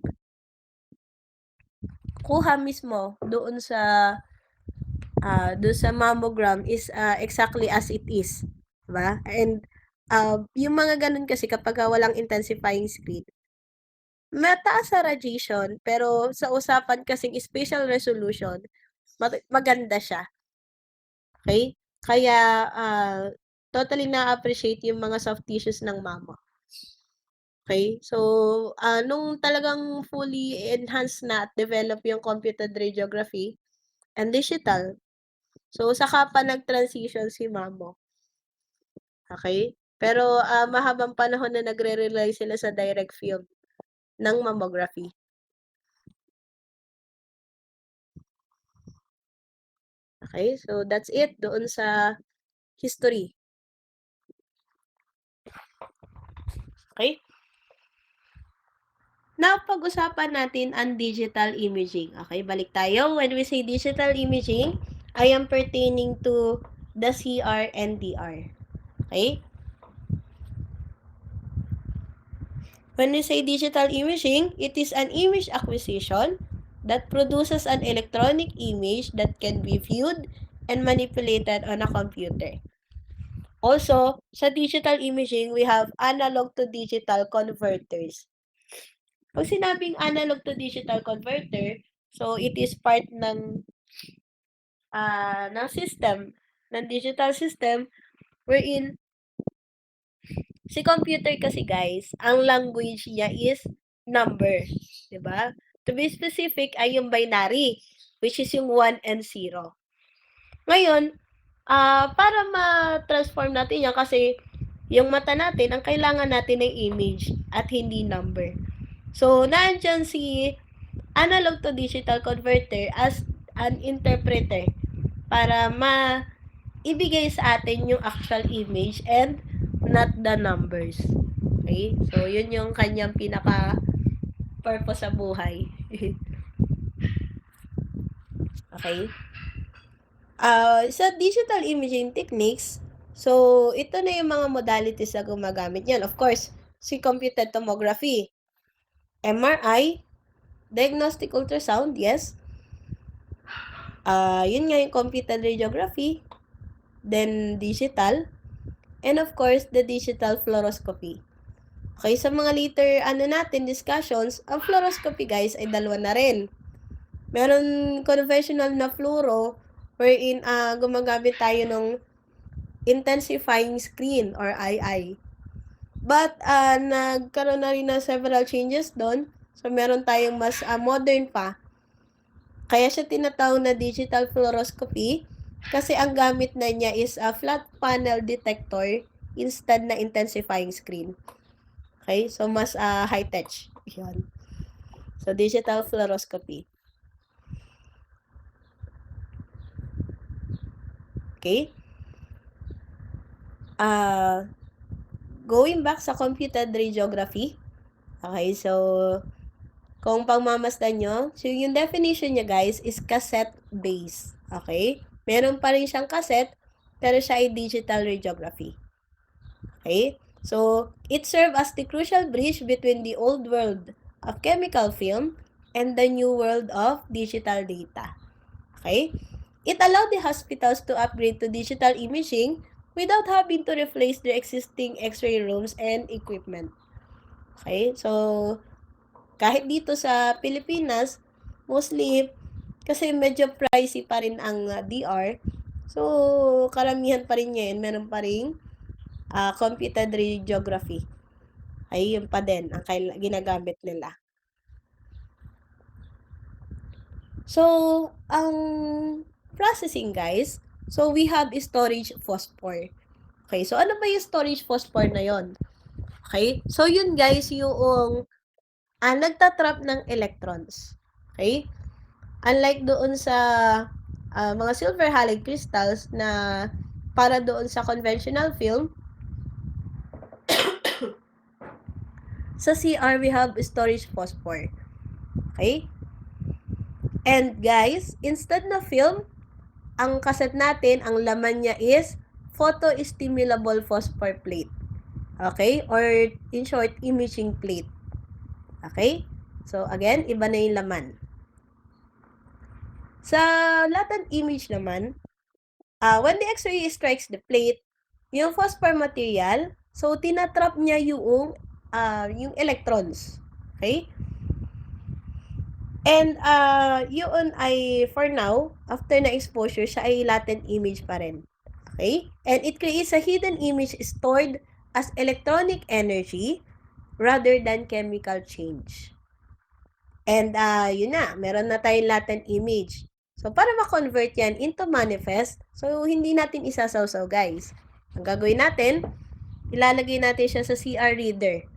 kuha mismo doon sa mammogram is exactly as it is. Diba? And yung mga ganun kasi kapag walang intensifying screen, mataas sa radiation, pero sa usapan kasing spatial resolution, maganda siya. Okay? Kaya, totally na-appreciate yung mga soft tissues ng mama. Okay? So, nung talagang fully enhanced na at develop yung computed radiography and digital, so saka pa nag-transition si mamo. Okay? Pero, mahabang panahon na nagre-rely sila sa direct field ng mammography. Okay? So, that's it doon sa history. Okay? Now, pag-usapan natin ang digital imaging. Okay, balik tayo. When we say digital imaging, I am pertaining to the CR and DR. Okay? When we say digital imaging, it is an image acquisition that produces an electronic image that can be viewed and manipulated on a computer. Also, sa digital imaging, we have analog to digital converters. Pag sinabing analog to digital converter, so it is part ng system, ng digital system, wherein si computer kasi guys, ang language niya is number. Diba? To be specific ay yung binary, which is yung 1 and 0. Ngayon, para ma-transform natin yan kasi yung mata natin, ang kailangan natin ay image at hindi number. So, nandyan si analog to digital converter as an interpreter para ibigay sa atin yung actual image and not the numbers. Okay? So, yun yung kanyang pinaka-purpose sa buhay. Okay? Sa digital imaging techniques, so, ito na yung mga modalities na gumagamit yan. Of course, si computed tomography, MRI, diagnostic ultrasound, yes. Yun nga yung computed radiography, then digital, and of course, the digital fluoroscopy. Okay, sa mga later discussions, ang fluoroscopy guys ay dalawa na rin. Meron conventional na fluoro wherein gumagamit tayo ng intensifying screen or II. But nagkaroon na rin na several changes doon. So meron tayong mas modern pa. Kaya siya tinatawag na digital fluoroscopy kasi ang gamit na niya is a flat panel detector instead na intensifying screen. Okay? So, mas high-tech. Yan. So, digital fluoroscopy. Okay? Going back sa computed radiography. Okay, so, kung pangmamasdan nyo, so yung definition niya guys is cassette-based. Okay? Meron pa rin siyang cassette, pero siya ay digital radiography. Okay? So, it served as the crucial bridge between the old world of chemical film and the new world of digital data. Okay? It allowed the hospitals to upgrade to digital imaging without having to replace their existing X-ray rooms and equipment. Okay? So, kahit dito sa Pilipinas, mostly, kasi medyo pricey pa rin ang DR. So, karamihan pa rin ngayon, meron pa rin computed radiography. Ay, yun pa din ang ginagamit nila. So, ang processing guys, so we have storage phosphor. Okay, so ano ba yung storage phosphor na yon? Okay, so yun guys yung nagtatrap ng electrons. Okay, unlike doon sa mga silver halide crystals na para doon sa conventional film, sa CR, we have storage phosphor. Okay? And guys, instead na film, ang cassette natin, ang laman niya is photostimulable phosphor plate. Okay? Or in short, imaging plate. Okay? So, again, iba na yung laman. Sa latent image naman, when the X-ray strikes the plate, yung phosphor material, so tinatrap niya yung electrons. Okay? And yun ay, for now, after na exposure, siya ay latent image pa rin. Okay? And it creates a hidden image stored as electronic energy rather than chemical change. And yun na, meron na tayong latent image. So, para ma-convert yan into manifest, so hindi natin isasawsaw, guys. Ang gagawin natin, ilalagay natin siya sa CR reader.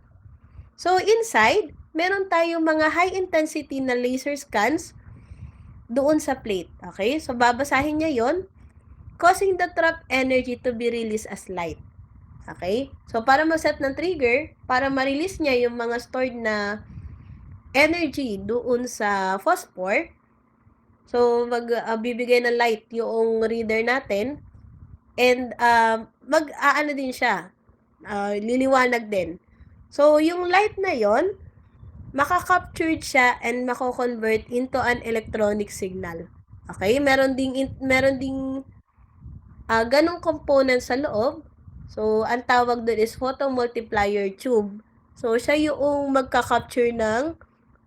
So, inside, meron tayong mga high-intensity na laser scans doon sa plate. Okay? So, babasahin niya yon, causing the trapped energy to be released as light. Okay? So, para ma-set ng trigger, para ma-release niya yung mga stored na energy doon sa phosphor, so, bibigay ng light yung reader natin, and mag-aano din siya, liliwanag din. So, yung light na yon, maka-captured siya and mako-convert into an electronic signal. Okay? Meron ding ganong component sa loob. So, ang tawag doon is photomultiplier tube. So, siya yung magka-capture ng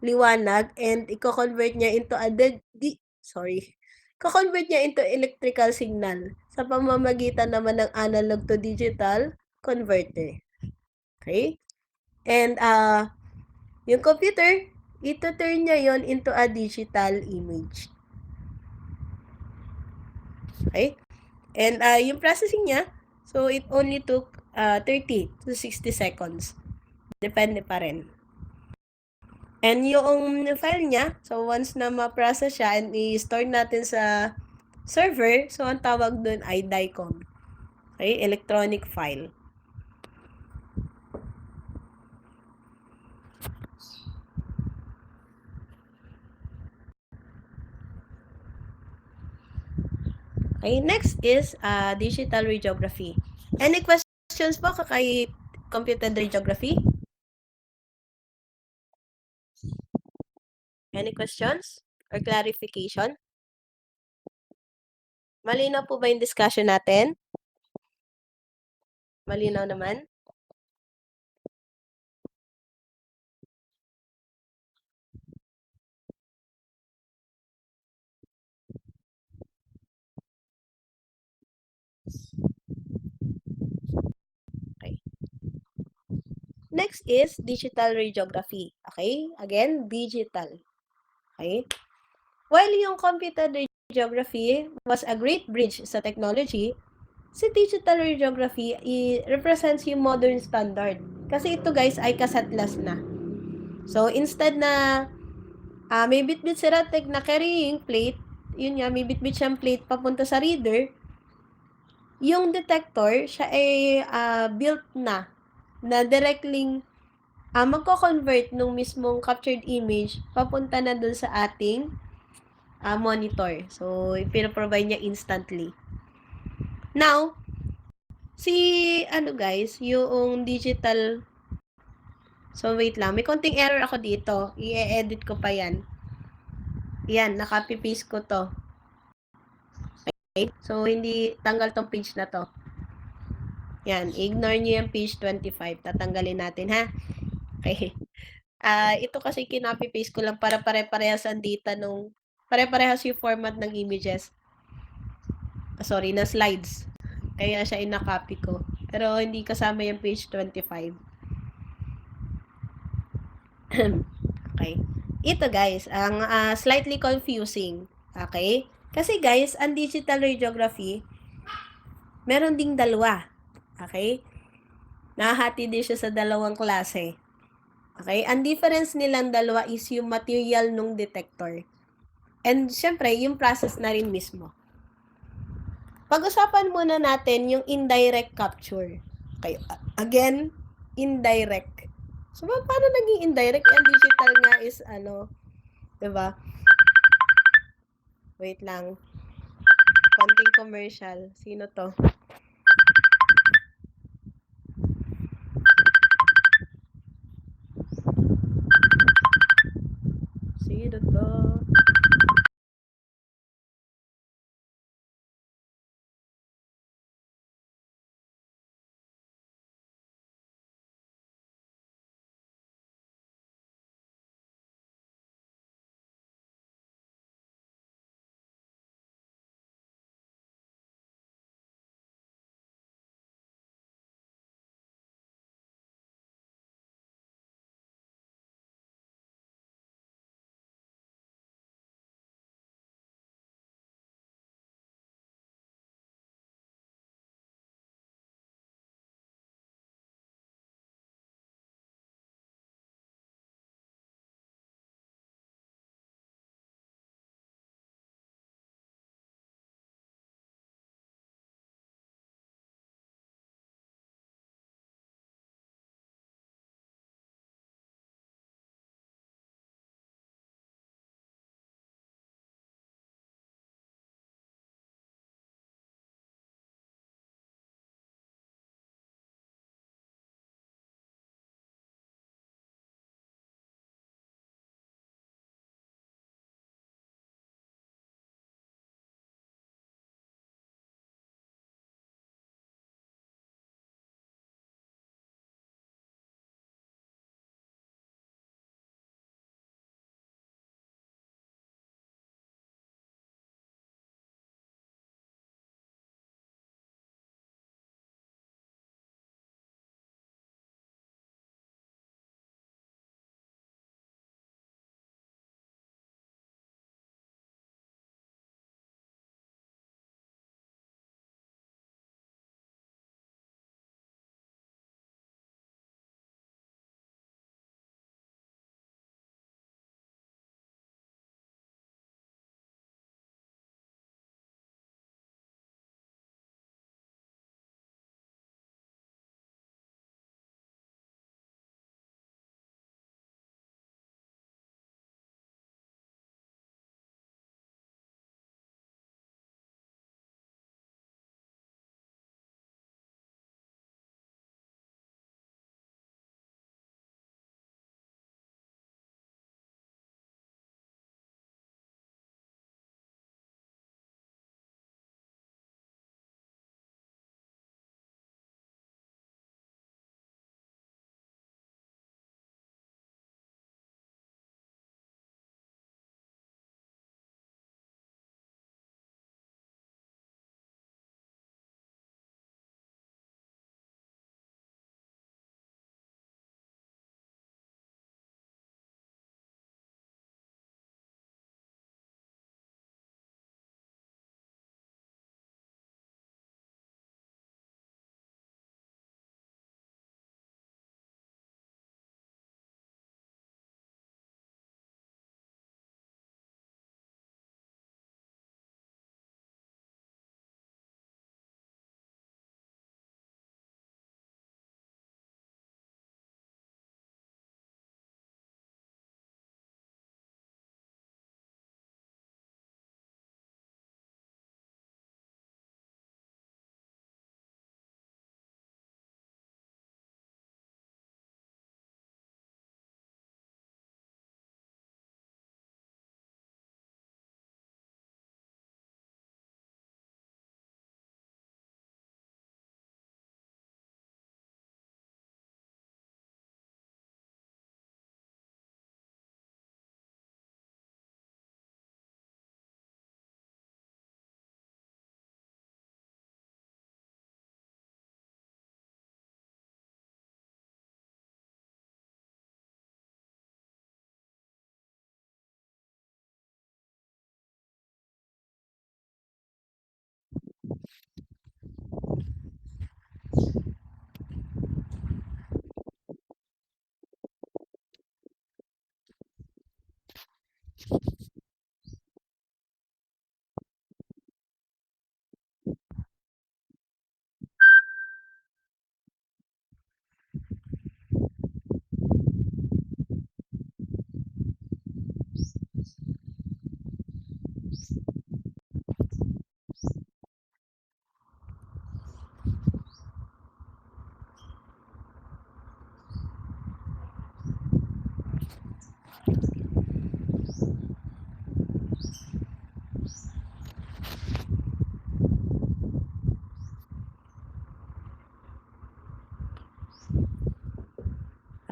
liwanag and i-convert niya into i-convert niya into electrical signal sa pamamagitan naman ng analog to digital converter. Okay? And yung computer, ito-turn niya yon into a digital image. Okay? And yung processing niya, so it only took 30 to 60 seconds. Depende pa rin. And yung file niya, so once na ma-process siya and i-store natin sa server, so ang tawag doon ay DICOM. Okay? Electronic file. Okay, next is digital radiography. Any questions po kay computed radiography? Any questions or clarification? Malinaw po ba yung discussion natin? Malinaw naman? Okay. Next is digital radiography. Okay? Again, digital. Okay? While yung computed radiography was a great bridge sa technology, si digital radiography represents yung modern standard. Kasi ito guys ay kasadlas na. So, instead na may bitbit si Ratec na carrying plate, yun nga, may bitbit siyang plate papunta sa reader, yung detector, siya ay built na directly magko-convert nung mismong captured image papunta na dun sa ating monitor. So, ipino-provide niya instantly. Now, guys, yung digital. So, wait lang. May konting error ako dito. I-edit ko pa yan. Yan, naka-paste ko to. Okay? So, hindi tanggal tong page na to. Yan, ignore nyo yung page 25. Tatanggalin natin, ha? Okay. Ito kasi kinapi-paste ko lang para pare-parehas ang data nung pare-parehas yung format ng images. Sorry, na slides. Kaya siya ina-copy ko. Pero hindi kasama yung page 25. Okay. Ito guys, ang slightly confusing. Okay? Kasi guys, ang digital radiography, meron ding dalawa. Okay? Nahahati din siya sa dalawang klase. Okay? Ang difference nilang dalawa is yung material nung detector. And syempre, yung process na rin mismo. Pag-usapan muna natin yung indirect capture. Okay, again, indirect. So, paano naging indirect? Ang digital nga is, diba? Wait lang. Konting commercial. Sino to? Sino to?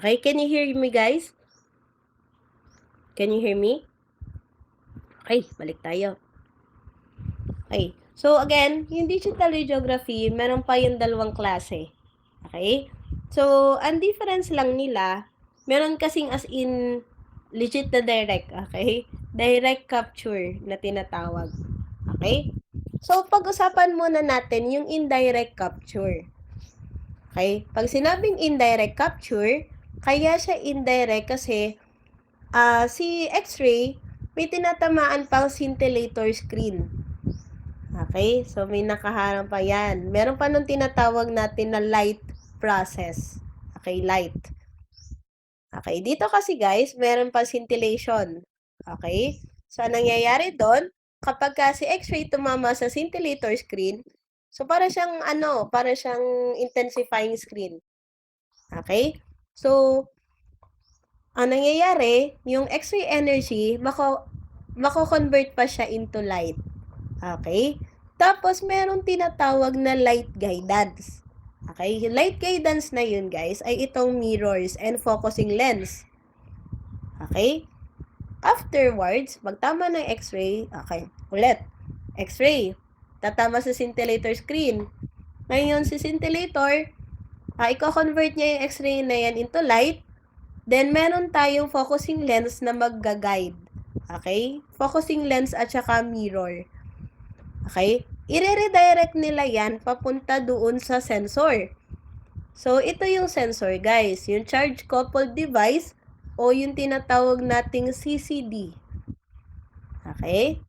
Okay, can you hear me, guys? Can you hear me? Okay, balik tayo. Okay, so again, yung digital radiography, meron pa yung dalawang klase. Okay? So, ang difference lang nila, meron kasing as in legit na direct, okay? Direct capture na tinatawag. Okay? So, pag-usapan muna natin yung indirect capture. Okay? Pag sinabing indirect capture, kaya siya indirect kasi si X-ray, may tinatamaan pang scintillator screen. Okay? So, may nakaharang pa yan. Meron pa nung tinatawag natin na light process. Okay, light. Okay, dito kasi guys, meron pa scintillation. Okay? So, anong nangyayari doon? Kapag si X-ray tumama sa scintillator screen, so para siyang para siyang intensifying screen. Okay? So, ang nangyayari, yung X-ray energy, mako-convert pa siya into light. Okay? Tapos, meron tinatawag na light guidance. Okay? Light guidance na yun, guys, ay itong mirrors and focusing lens. Okay? Afterwards, pagtama ng X-ray, okay, ulit. X-ray, tatama sa scintillator screen. Ngayon, si scintillator, i-convert niya yung X-ray na yan into light. Then, meron tayong focusing lens na magga-guide. Okay? Focusing lens at saka mirror. Okay? I-redirect nila yan papunta doon sa sensor. So, ito yung sensor, guys. Yung charge-coupled device o yung tinatawag nating CCD. Okay?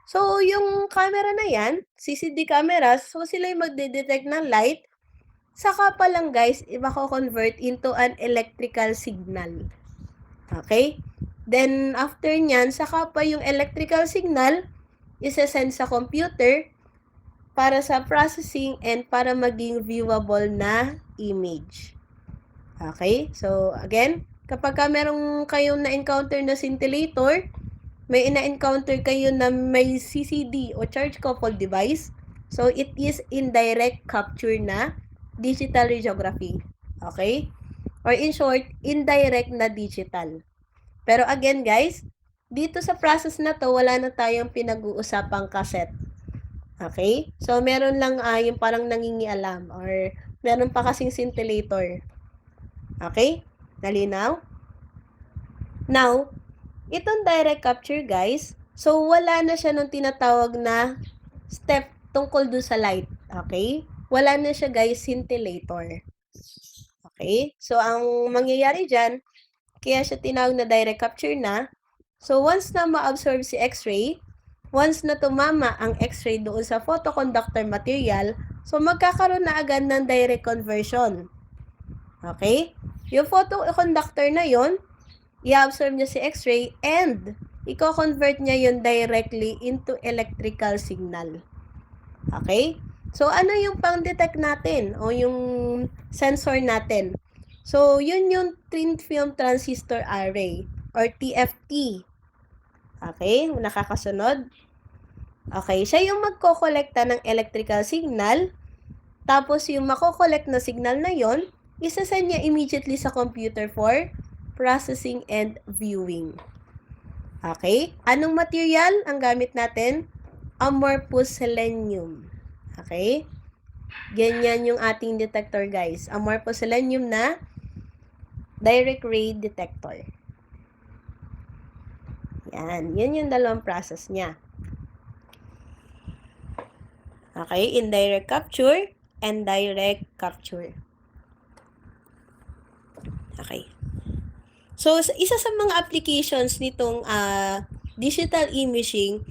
So, yung camera na yan, CCD cameras, so sila yung magde-detect ng light. Saka pa lang, guys, i-convert into an electrical signal. Okay? Then, after nyan, saka pa yung electrical signal, isa-send sa computer para sa processing and para maging viewable na image. Okay? So, again, kapag merong kayong na-encounter na scintillator, may ina-encounter kayo na may CCD o charge-coupled device, so it is indirect capture na digital radiography. Okay? Or in short, indirect na digital. Pero again, guys, dito sa process na to, wala na tayong pinag-uusapang cassette. Okay? So, meron lang yung parang nangingialam or meron pa kasing scintillator. Okay? Nalinaw? Now, itong direct capture, guys, so wala na siya nung tinatawag na step tungkol doon sa light. Okay? Wala na siya, guys, scintillator. Okay? So, ang mangyayari dyan, kaya siya tinawag na direct capture na. So, once na ma-absorb si X-ray, once na tumama ang X-ray doon sa photoconductor material, so magkakaroon na agad ng direct conversion. Okay? Yung photoconductor na yon, i-absorb niya si X-ray and i-convert niya yun directly into electrical signal. Okay? So, ano yung pang-detect natin o yung sensor natin? So, yun yung Thin Film Transistor Array or TFT. Okay? Nakakasunod? Okay, siya yung magkokolekta ng electrical signal. Tapos, yung makokolekt na signal na yon, isasend niya immediately sa computer for processing and viewing. Okay? Anong material ang gamit natin? Amorphous selenium. Okay? Ganyan yung ating detector, guys. Amorphous selenium na direct ray detector. Yan. Yan yung dalawang process niya. Okay? Indirect capture and direct capture. Okay. So, isa sa mga applications nitong digital imaging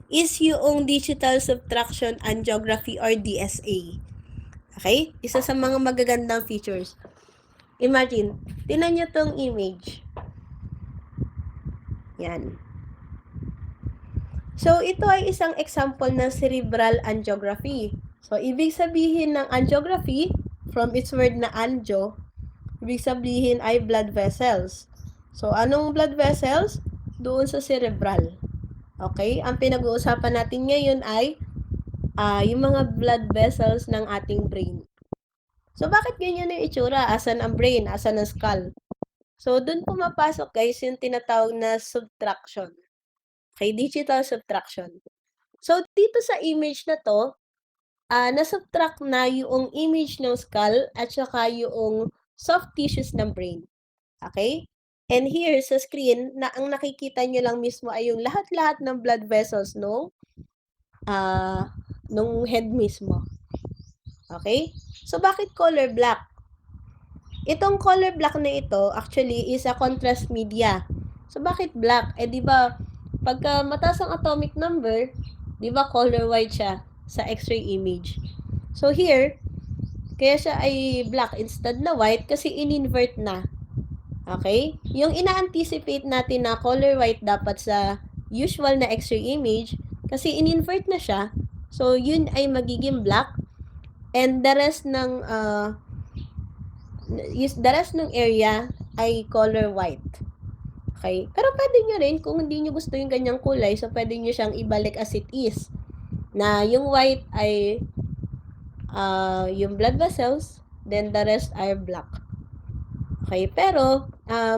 is yung digital subtraction angiography or DSA. Okay? Isa sa mga magagandang features. Imagine, tingnan nyo tong image. Yan. So, ito ay isang example ng cerebral angiography. So, ibig sabihin ng angiography, from its word na angio, ibig sabihin ay blood vessels. So, anong blood vessels? Doon sa cerebral. Okay? Ang pinag-uusapan natin ngayon ay yung mga blood vessels ng ating brain. So, bakit ganyan yung itsura? Asan ang brain? Asan ang skull? So, dun pumapasok guys yung tinatawag na subtraction. Okay, digital subtraction. So, dito sa image na to, na-subtract na yung image ng skull at saka yung soft tissues ng brain. Okay? And here sa screen, na ang nakikita nyo lang mismo ay yung lahat-lahat ng blood vessels nung head mismo. Okay? So, bakit color black? Itong color black na ito, actually, is a contrast media. So, bakit black? Di ba, pagka mataas ang atomic number, di ba, color white siya sa X-ray image. So, here, kaya siya ay black instead na white kasi in-invert na. Okay? Yung ina-anticipate natin na color white dapat sa usual na X-ray image, kasi in-invert na siya, so, yun ay magiging black, and the rest ng area ay color white. Okay? Pero pwede nyo rin, kung hindi nyo gusto yung ganyang kulay, so pwede nyo siyang ibalik as it is. Na yung white ay yung blood vessels, then the rest are black. Okay? Pero,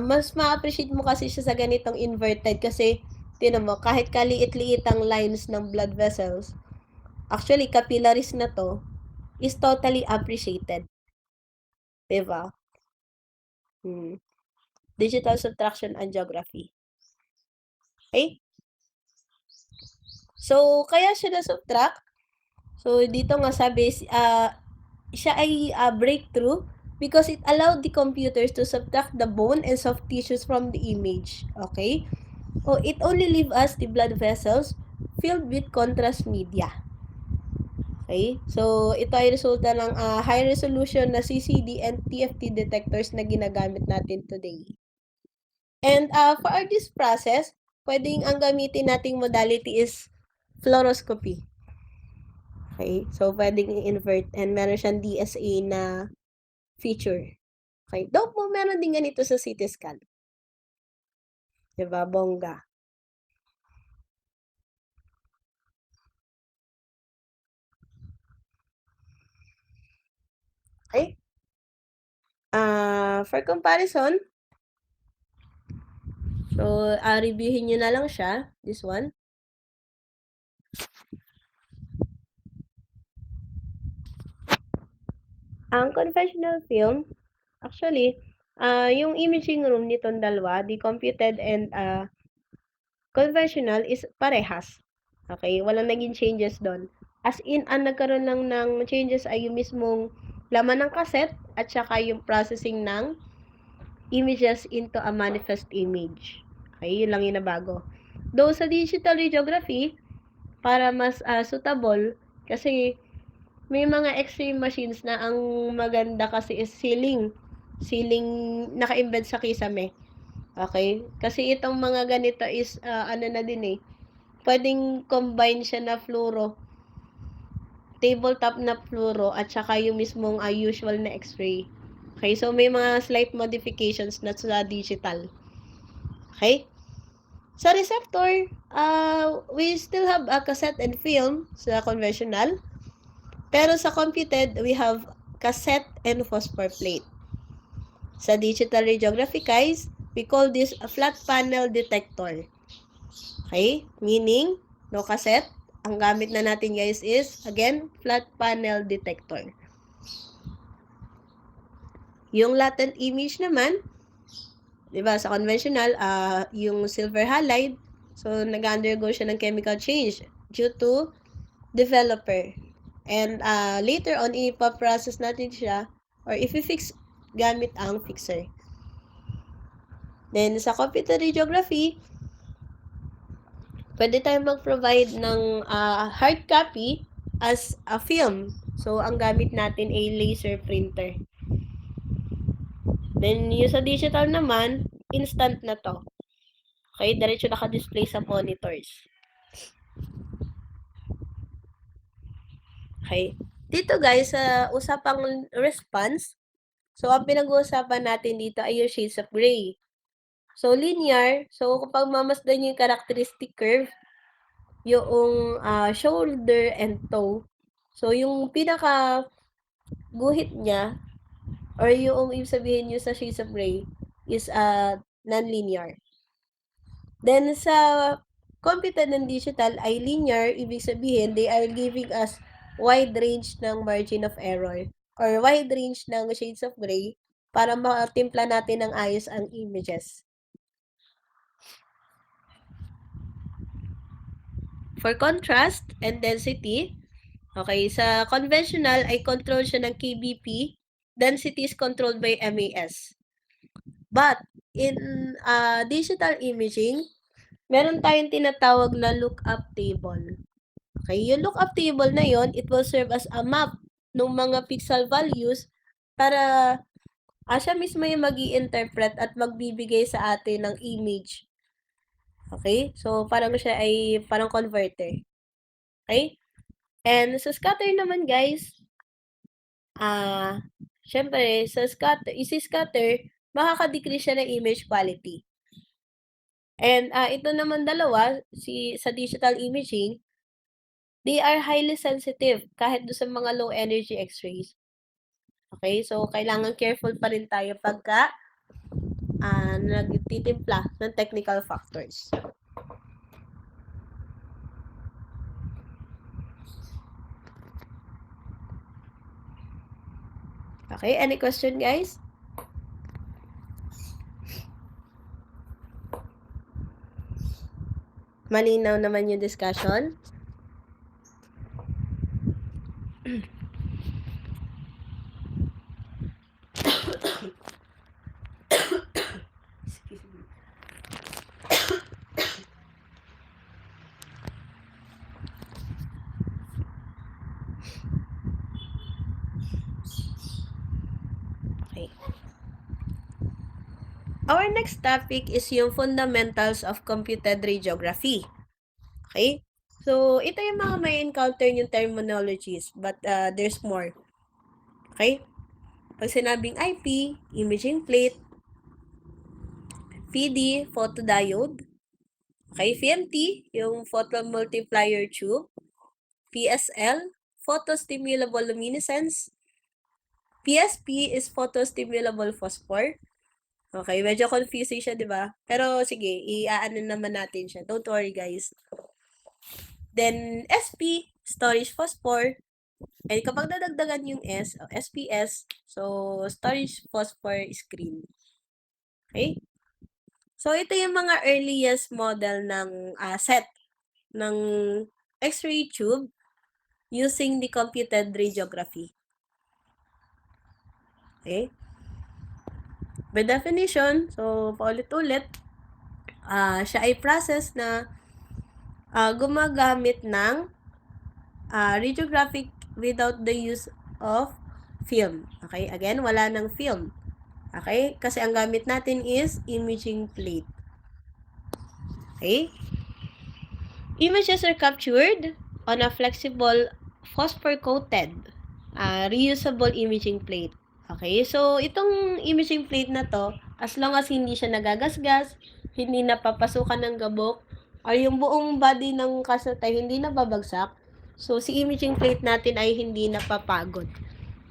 mas ma-appreciate mo kasi siya sa ganitong inverted kasi, tinan mo, kahit kaliit-liit ang lines ng blood vessels, actually, capillaries na to, is totally appreciated. Diba? Digital subtraction angiography. Okay? So, kaya siya na-subtract. So, dito nga sabi, siya ay breakthrough because it allowed the computers to subtract the bone and soft tissues from the image. Okay? So, it only leave us the blood vessels filled with contrast media. Okay? So, ito ay resulta ng high resolution na CCD and TFT detectors na ginagamit natin today. And for this process, pwedeng ang gamitin nating modality is fluoroscopy. Okay? So, pwedeng i-invert and meron siyang DSA na feature. Okay? Though po, meron din ganito sa CT scan. Diba? Bongga. Okay? For comparison, so, reviewin nyo na lang siya. This one. Ang conventional film, actually, yung imaging room nitong dalawa, the computed and conventional is parehas. Okay? Walang naging changes doon. As in, ang nagkaroon lang ng changes ay yung mismong laman ng cassette at saka yung processing ng images into a manifest image. Okay? Yun lang yung nabago. Though sa digital radiography, para mas suitable, kasi may mga X-ray machines na ang maganda kasi is ceiling naka-embed sa kisame. Okay? Kasi itong mga ganito is ano na din eh, pwedeng combine siya na fluoro, tabletop na fluoro at saka yung mismong usual na X-ray. Okay? So may mga slight modifications na sa digital. Okay? Sa receptor, we still have a cassette and film sa conventional. Pero sa computed, we have cassette and phosphor plate. Sa digital radiography, guys, we call this a flat panel detector. Okay? Meaning, no cassette. Ang gamit na natin, guys, is, again, flat panel detector. Yung latent image naman, diba, sa conventional, yung silver halide, so, nag-undergo siya ng chemical change due to developer. And later on, ipaprocess natin siya or if-fix gamit ang fixer. Then, sa computer radiography, pwede tayong mag-provide ng hard copy as a film. So, ang gamit natin ay laser printer. Then, yung sa digital naman, instant na to. Okay, diretso naka-display sa monitors. Okay. Dito guys, sa usapang response, so ang pinag-uusapan natin dito ay yung shades of gray. So, linear, so kapag mamasdan nyo yung characteristic curve, yung shoulder and toe, so yung pinaka guhit niya, or yung ibig sabihin nyo sa shades of gray is non-linear. Then, sa computed and digital ay linear, ibig sabihin, they are giving us wide range ng margin of error or wide range ng shades of gray para matimpla natin ng ayos ang images. For contrast and density, okay, sa conventional ay control siya ng KBP, density is controlled by MAS. But, in digital imaging, meron tayong tinatawag na lookup table. Okay, yung lookup table na yon, it will serve as a map ng mga pixel values para siya mismo yung mag-i-interpret at magbibigay sa atin ng image. Okay? So, parang siya ay parang converter. Okay? And sa scatter naman, guys, syempre, sa scatter, isi-scatter, makaka-decrease siya ng image quality. And ito naman dalawa, sa digital imaging, they are highly sensitive kahit do sa mga low energy x-rays. Okay? So, kailangan careful pa rin tayo pagka nagtitimpla ng technical factors. Okay, any question, guys? Malinaw naman yung discussion? Okay. Our next topic is yung fundamentals of computed radiography. Okay? So, ito yung mga may encounter yung terminologies, but there's more. Okay? Pag sinabing IP, imaging plate, PD, photodiode, okay, VMT, yung photomultiplier tube, PSL, photostimulable luminescence, PSP is photostimulable phosphor. Okay, medyo confusing siya, di ba? Pero sige, i-aano naman natin siya. Don't worry, guys. Then, SP, storage phosphor. And kapag dadagdagan yung S, SPS, so storage phosphor screen. Okay? So, ito yung mga earliest model ng set ng X-ray tube using the computed radiography. Okay? By definition, so paulit-ulit, siya ay process na gumagamit ng radiographic without the use of film. Okay? Again, wala ng film. Okay? Kasi ang gamit natin is imaging plate. Okay? Images are captured on a flexible phosphor-coated reusable imaging plate. Okay? So, itong imaging plate na to, as long as hindi siya nagagasgas, hindi napapasukan ng gabok, or yung buong body ng kaset ay hindi nababagsak, so si imaging plate natin ay hindi napapagod.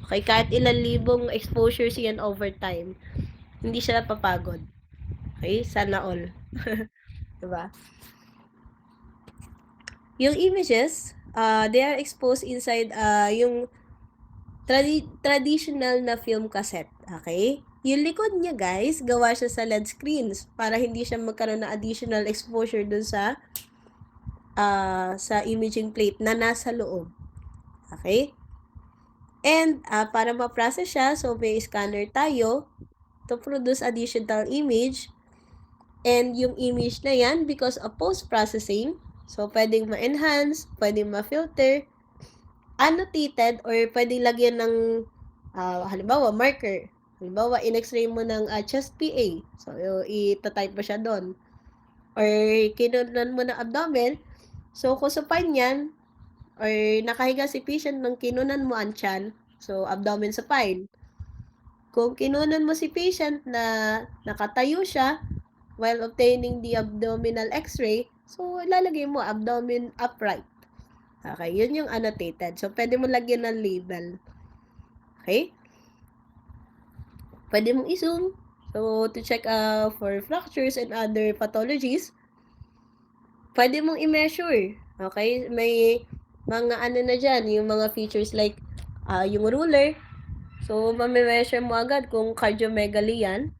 Okay? Kahit ilang libong exposures yan over time, hindi siya napapagod. Okay? Sana all. Diba? Yung images, they are exposed inside yung traditional na film cassette. Okay? Yung likod niya, guys, gawa siya sa LED screens para hindi siya magkaroon ng additional exposure dun sa imaging plate na nasa loob. Okay? And para ma-process siya, so may scanner tayo to produce additional image. And yung image na yan, because of post-processing, so pwedeng ma-enhance, pwedeng ma-filter, annotated, or pwedeng lagyan ng halimbawa, marker. Halimbawa, in-x-ray mo ng chest PA. So, itatype mo siya doon. Or, kinunan mo ng abdomen. So, kung supine yan, or nakahiga si patient nang kinunan mo ang tiyan, so, abdomen supine. Kung kinunan mo si patient na nakatayo siya, while obtaining the abdominal x-ray, so, ilalagay mo abdomen upright. Okay, yun yung annotated. So, pwede mo lagyan ng label. Okay? Pwede mong i-zoom. So, to check for fractures and other pathologies. Pwede mong i-measure. Okay? May mga ano na dyan, yung mga features like yung ruler. So, mame-measure mo agad kung cardiomegaly yan.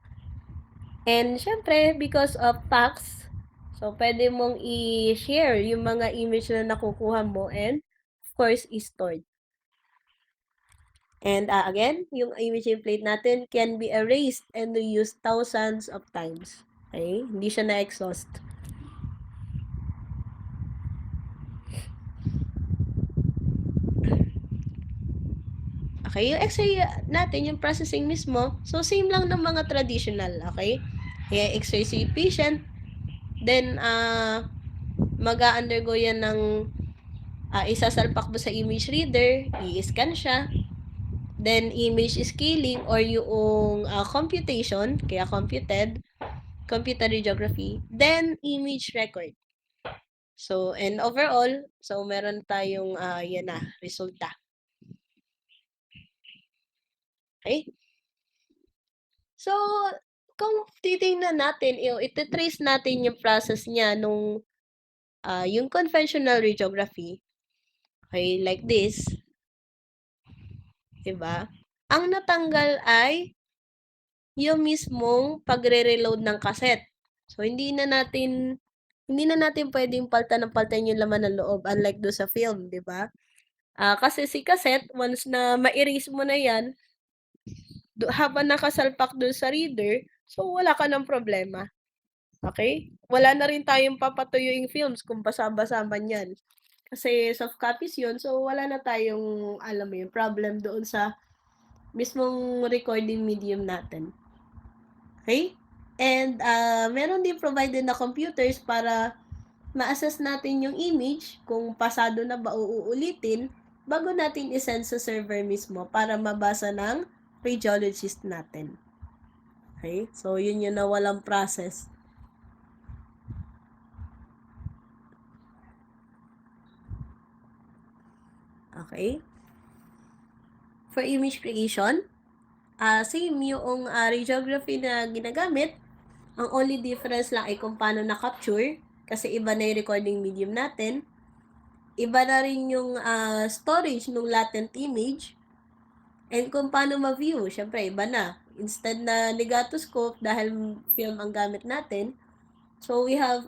And, syempre, because of PACS, so, pwede mong i-share yung mga image na nakukuha mo and, of course, i-stored. And, again, yung imaging plate natin can be erased and reused thousands of times. Okay? Hindi siya na-exhaust. Okay, yung X-ray natin, yung processing mismo, so same lang ng mga traditional, okay? Kaya X-ray si patient, then mag-undergo yan ng isasalpak mo sa image reader, i-scan siya, then image scaling or yung computation, kaya computer radiography, then image record. So, and overall, so meron tayong yan na, resulta. Okay? So, kung titingnan natin, iti-trace natin yung process niya nung yung conventional radiography. Okay, like this. Diba? Ang natanggal ay yung mismong pagre-reload ng cassette. So, hindi na natin pwedeng paltan yung laman ng loob unlike do sa film, di ba? Kasi si cassette, once na ma-erase mo na yan, habang nakasalpak doon sa reader, so wala ka ng problema. Okay? Wala na rin tayong papatuyuing films kung basa-basa man yan. Kasi soft copies yun, so wala na tayong, alam mo yun, problem doon sa mismong recording medium natin. Okay? And meron din provided na computers para ma-assess natin yung image kung pasado na ba uulitin bago natin isend sa server mismo para mabasa ng radiologist natin. Okay? So, yun yung nawalang process. Okay? For image creation, same yung radiography na ginagamit. Ang only difference lang ay kung paano na-capture kasi iba na yung recording medium natin. Iba na rin yung storage ng latent image. And kung paano ma-view, syempre iba na. Instead na negatoscope dahil film ang gamit natin, so we have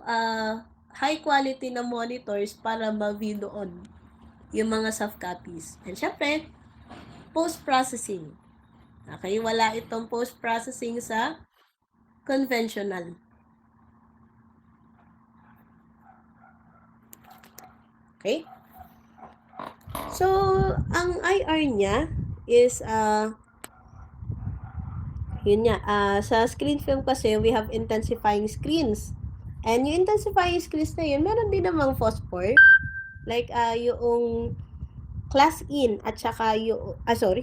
high quality na monitors para ma-view doon yung mga soft copies. And syempre, post-processing. Okay, wala itong post-processing sa conventional. Okay? So, ang IR niya is, yun nga, sa screen film kasi, we have intensifying screens. And yung intensifying screens na yun, meron din namang phosphor. Like, yung class in at saka yung,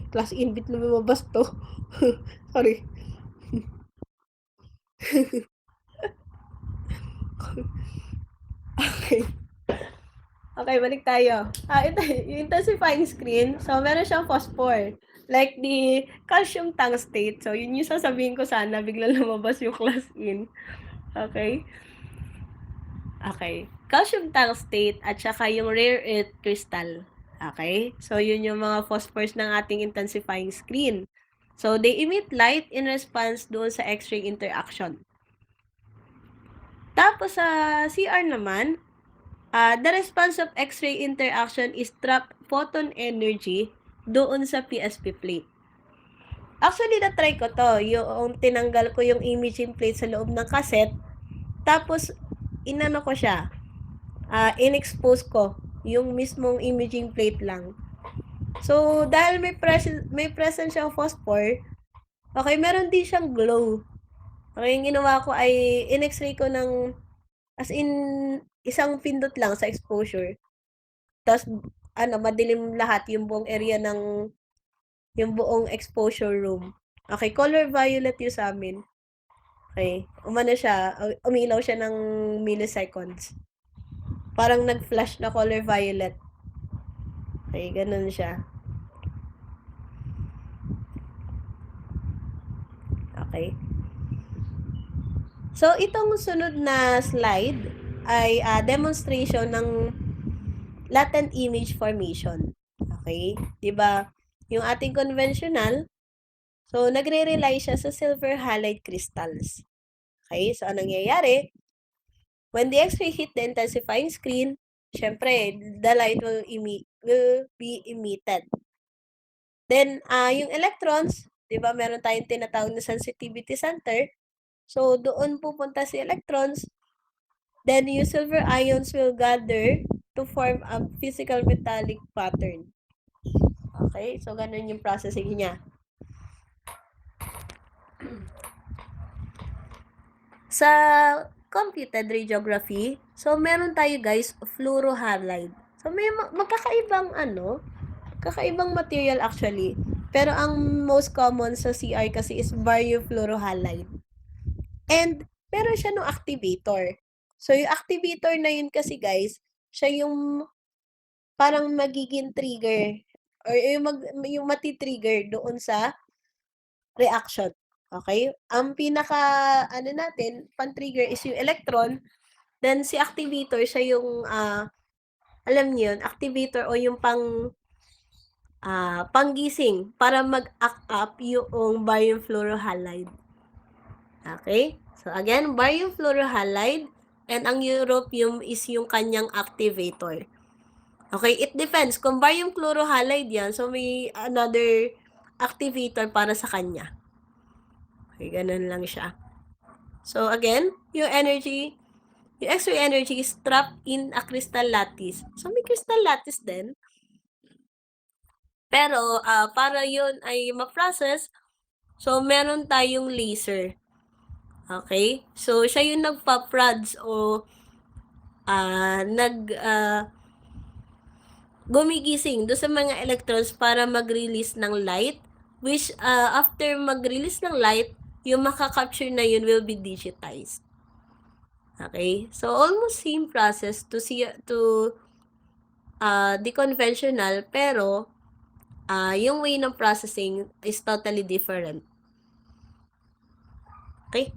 class in, bit lumabas to. Sorry. Okay. Okay, balik tayo. Ito, yung intensifying screen, so meron siyang phosphor. Like the calcium tungstate. So, yun yung sasabihin ko sana, biglang lumabas yung class in. Okay? Okay. Calcium tungstate at saka yung rare earth crystal. Okay? So, yun yung mga phosphors ng ating intensifying screen. So, they emit light in response doon sa X-ray interaction. Tapos, sa CR naman, the response of X-ray interaction is trapped photon energy doon sa PSP plate. Actually, na-try ko to. Yung tinanggal ko yung imaging plate sa loob ng cassette. Tapos, inano ko siya. In-expose ko yung mismong imaging plate lang. So, dahil may present siyang phosphor, okay, meron din siyang glow. Okay, yung ginawa ko ay in-x-ray ko ng, as in, isang pindot lang sa exposure. Tapos, madilim lahat yung buong area ng, yung buong exposure room. Okay, color violet yung sa amin. Okay, umilaw siya ng milliseconds. Parang nag-flash na color violet. Okay, ganun siya. Okay? So, itong sunod na slide ay demonstration ng latent image formation. Okay? 'Di ba? Yung ating conventional, so nagre-rely siya sa silver halide crystals. Okay? So, anong nangyayari? When the X-ray hit the intensifying screen, syempre, the light will be emitted. Then, yung electrons, 'di ba, meron tayong tinatawag na sensitivity center. So, doon pupunta si electrons. Then, yung silver ions will gather to form a physical metallic pattern. Okay? So, ganun yung processing niya. Sa computed radiography, so meron tayo guys, fluorohalide. So, may kakaibang material actually. Pero ang most common sa CR kasi is bariofluorohalide. And, meron siya no activator. So, yung activator na yun kasi guys, siya yung parang magiging trigger or yung mati-trigger doon sa reaction. Okay? Ang natin, pan-trigger is yung electron, then si activator, siya yung, alam niyo yun, activator o yung panggising para mag-act up yung barium fluorohalide. Okay? So, again, barium fluorohalide, and ang europium is yung kanyang activator. Okay? It depends. Kung barium fluorohalide yan, so may another activator para sa kanya. Okay, ganun lang siya. So, again, yung X-ray energy is trapped in a crystal lattice. So, may crystal lattice din. Pero, para yun ay ma-process, so, meron tayong laser. Okay? So, siya yung nagpa-prods o gumigising do sa mga electrons para mag-release ng light, which after mag-release ng light, yung maka-capture na yun will be digitized. Okay? So, almost same process to the conventional, pero yung way ng processing is totally different. Okay?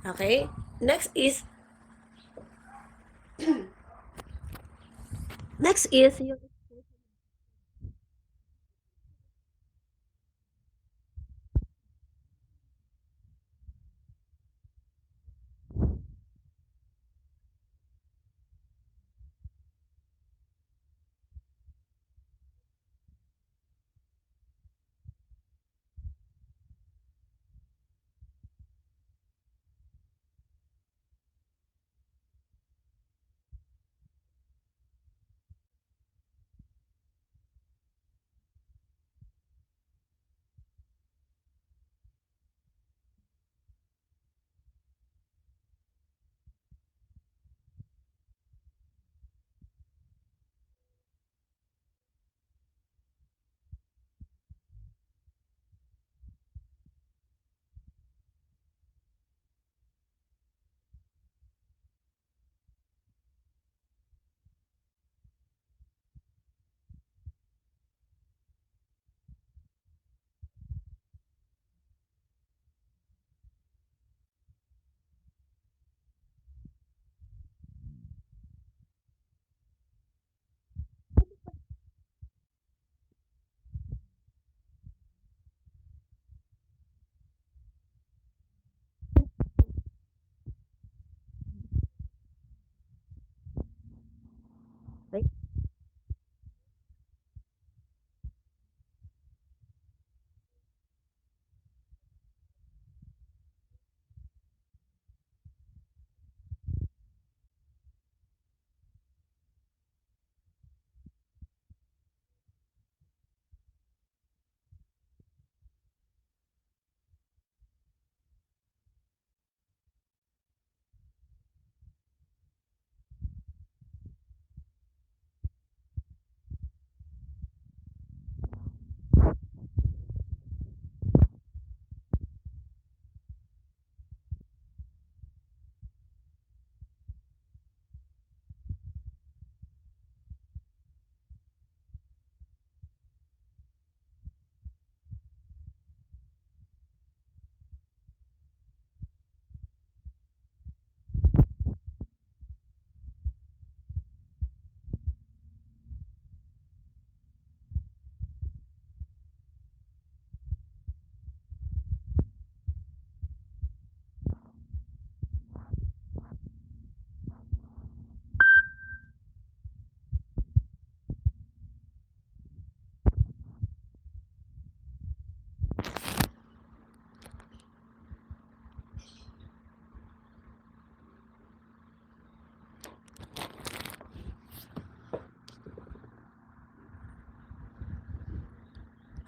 Okay? Next is yung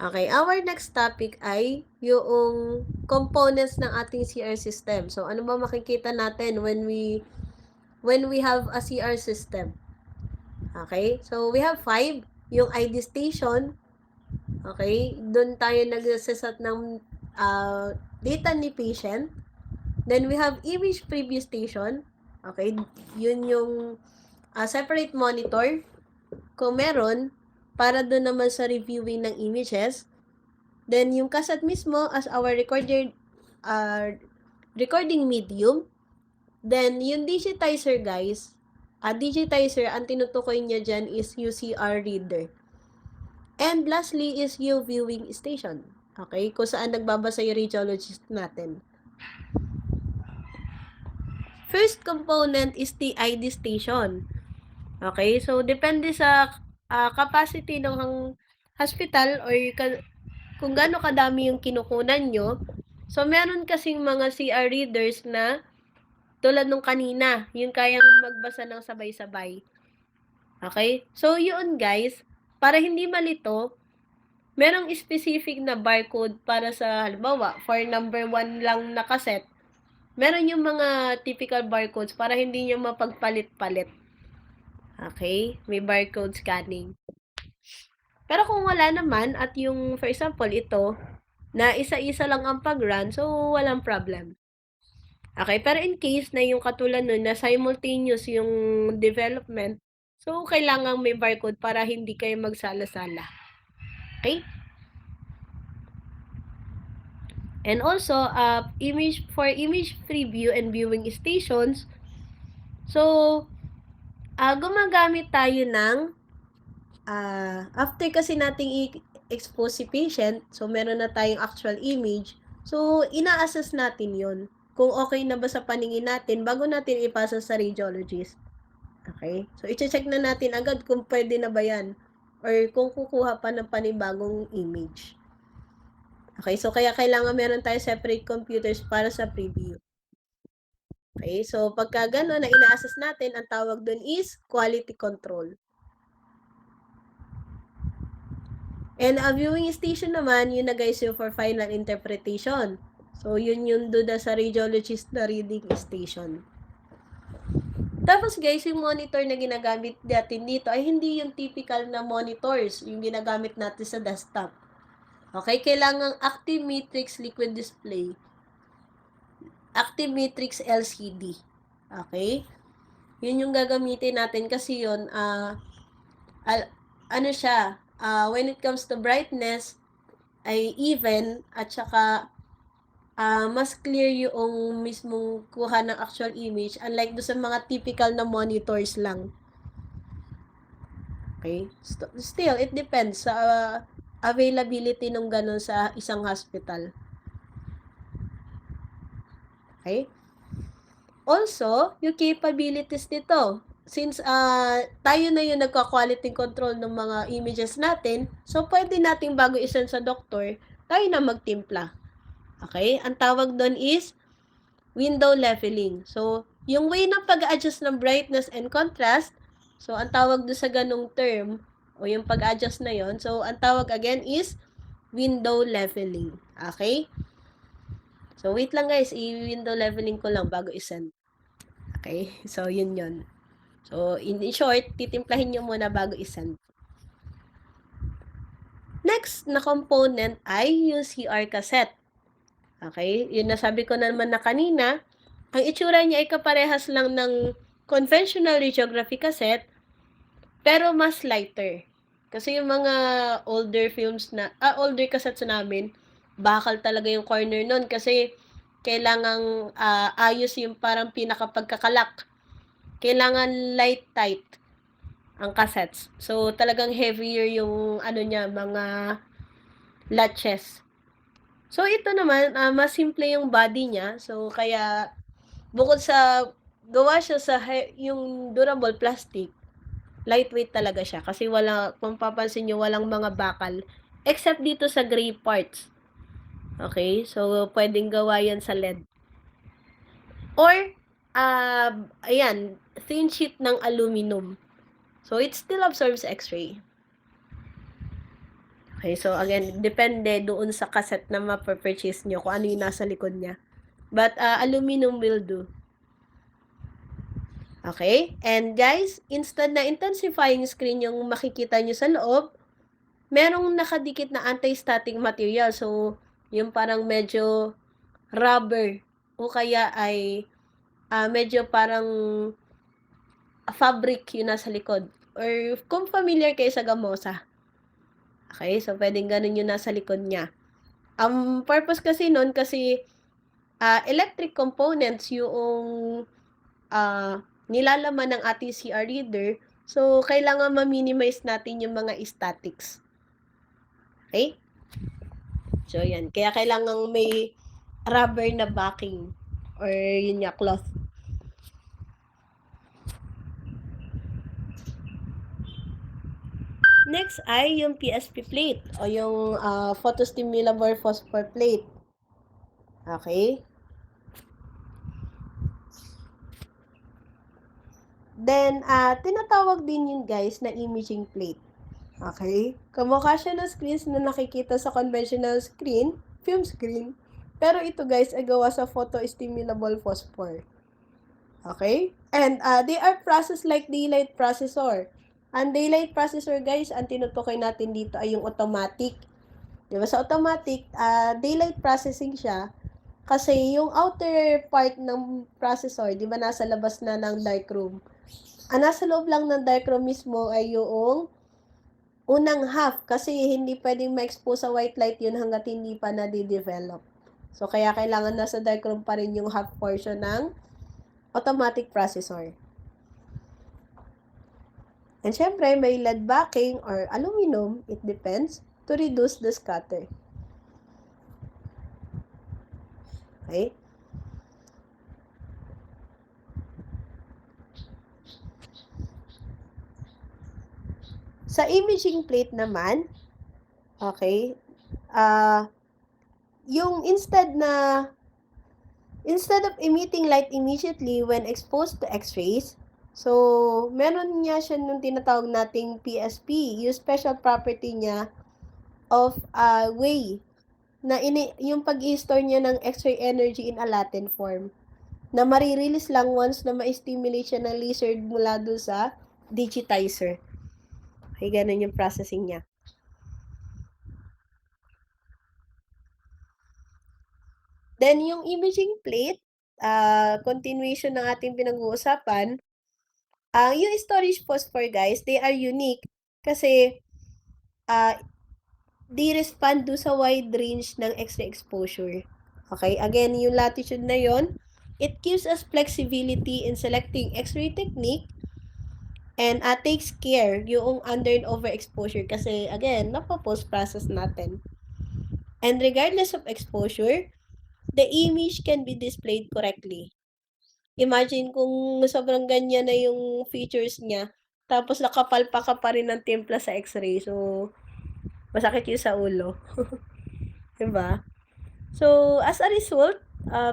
Okay, our next topic ay yung components ng ating CR system. So, ano ba makikita natin when we have a CR system? Okay, so we have 5. Yung ID station, okay, doon tayo nag-set ng data ni patient. Then we have image preview station. Okay, yun yung separate monitor kung meron para doon naman sa reviewing ng images. Then yung cassette mismo as our recording medium. Then yung digitizer guys, digitizer ang tinutukoy niya dyan is UCR reader. And lastly is yung viewing station. Okay, kung saan nagbabasa yung radiologist natin. First component is the ID station. Okay, so depende sa capacity ng hospital or kung gaano kadami yung kinukunan nyo. So, meron kasing mga CR readers na tulad nung kanina, yung kayang magbasa ng sabay-sabay. Okay? So, yun guys, para hindi malito, merong specific na barcode para sa, halimbawa, for number 1 lang na cassette, meron yung mga typical barcodes para hindi nyo mapagpalit-palit. Okay? May barcode scanning. Pero kung wala naman, at yung, for example, ito, na isa-isa lang ang pag-run, so walang problem. Okay, pero in case na yung katulad nun na simultaneous yung development, so kailangan may barcode para hindi kayo magsala-sala. Okay? And also, for image preview and viewing stations, so, gumagamit tayo ng, after kasi nating i-expose si patient, so meron na tayong actual image, so ina-assess natin yon kung okay na ba sa paningin natin bago natin ipasa sa radiologist. Okay? So, i-check na natin agad kung pwede na ba yan or kung kukuha pa ng panibagong image. Okay? So, kaya kailangan meron tayo separate computers para sa preview. Okay? So, pagka gano'n na ina-assess natin, ang tawag doon is quality control. And a viewing station naman, yun na guys yung for final interpretation. So, yun yung doon sa radiologist na reading station. Tapos guys, yung monitor na ginagamit natin dito ay hindi yung typical na monitors, yung ginagamit natin sa desktop. Okay, kailangan active matrix liquid display. Active matrix LCD. Okay? Yun yung gagamitin natin kasi yun, ano siya, when it comes to brightness, ay even, at saka, mas clear yung mismong kuha ng actual image, unlike do sa mga typical na monitors lang. Okay? Still, it depends sa availability nung ganun sa isang hospital. Okay? Also, yung capabilities nito. Since tayo na yung nagka-quality control ng mga images natin, so pwede nating bago isend sa doktor, tayo na magtimpla. Okay? Ang tawag doon is window leveling. So, yung way ng pag-adjust ng brightness and contrast, so ang tawag doon sa ganung term, o yung pag-adjust na yon, so ang tawag again is window leveling. Okay? So, wait lang guys, i-window leveling ko lang bago isend. Okay? So, yun. So, in short, titimplahin nyo muna bago isend. Next na component ay yung CR cassette. Okay? Yun nasabi ko naman na kanina, ang itsura niya ay kaparehas lang ng conventional radiography cassette, pero mas lighter. Kasi yung mga older films na, older cassettes namin, bakal talaga yung corner nun kasi kailangang ayos yung parang pinakapagkakalak. Kailangan light tight ang cassettes. So, talagang heavier yung niya, mga latches. So, ito naman, mas simple yung body niya. So, kaya, bukod sa, gawa siya sa yung durable plastic, lightweight talaga siya. Kasi kung papansin nyo, walang mga bakal. Except dito sa gray parts. Okay? So, pwedeng gawa yan sa LED. Or, ayan, thin sheet ng aluminum. So, it still absorbs X-ray. Okay, so again, depende doon sa cassette na mapurchase nyo kung ano yung nasa likod niya. But aluminum will do. Okay? And guys, instead na intensifying screen yung makikita nyo sa loob, merong nakadikit na anti-static material. So, yung parang medyo rubber o kaya ay medyo parang fabric yung nasa likod. Or kung familiar kayo sa gamosa. Okay? So, pwedeng ganun yung nasa likod niya. Ang purpose kasi nun kasi electric components yung nilalaman ng ating CR reader. So, kailangan ma-minimize natin yung mga statics. Okay? So, yan. Kaya kailangan may rubber na backing or yun nga, cloth. Next ay yung PSP plate o yung photostimulable phosphor plate. Okay? Then, tinatawag din yun guys na imaging plate. Okay? Kamukha siya ng screens na nakikita sa conventional screen, film screen. Pero ito guys ay gawa sa photostimulable phosphor. Okay? And they are processed like daylight processor. Ang daylight processor guys, ang tinutukoy natin dito ay yung automatic. Diba sa automatic, daylight processing siya kasi yung outer part ng processor, di ba nasa labas na ng darkroom. Ang nasa loob lang ng darkroom mismo ay yung unang half kasi hindi pwedeng ma-expose sa white light yun hanggat hindi pa na-develop. So, kaya kailangan nasa darkroom pa rin yung half portion ng automatic processor. And syempre, may lead backing or aluminum, it depends, to reduce the scatter. Okay? Sa imaging plate naman, okay, yung instead of emitting light immediately when exposed to X-rays, so, meron niya siya nung tinatawag nating PSP, yung special property niya of way, na yung pag-i-store niya ng X-ray energy in a latent form, na marirelease lang once na ma-stimulate siya ng laser mula doon sa digitizer. Okay, ganun yung processing niya. Then, yung imaging plate, continuation ng ating pinag-uusapan, yung storage phosphor, guys, they are unique kasi they respond do sa wide range ng X-ray exposure. Okay, again, yung latitude na yon, it gives us flexibility in selecting X-ray technique and takes care yung under and overexposure kasi, again, napapost-process natin. And regardless of exposure, the image can be displayed correctly. Imagine kung sobrang ganyan na yung features niya, tapos nakapalpa ka pa rin ng timpla sa X-ray. So, masakit yun sa ulo. Diba? So, as a result,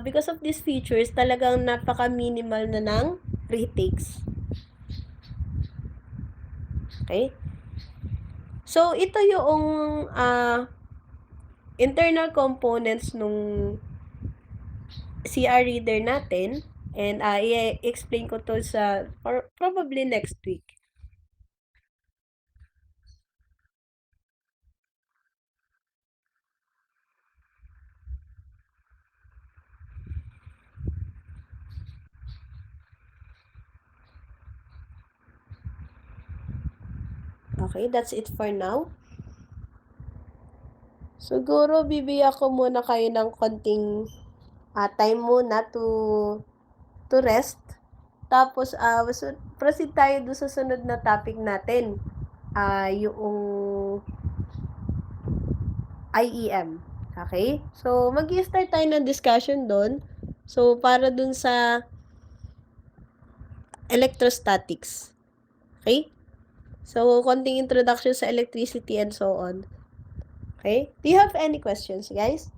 because of these features, talagang napaka-minimal na ng retakes. Okay? So, ito yung internal components nung CR reader natin. And i-explain ko to sa, or probably next week. Okay, that's it for now. Siguro, bibigyan ko muna kayo ng konting time muna to rest. Tapos, proceed tayo doon sa sunod na topic natin. Yung IEM. Okay? So, mag-i-start tayo ng discussion doon. So, para doon sa electrostatics. Okay? So, konting introduction sa electricity and so on. Okay? Do you have any questions, guys?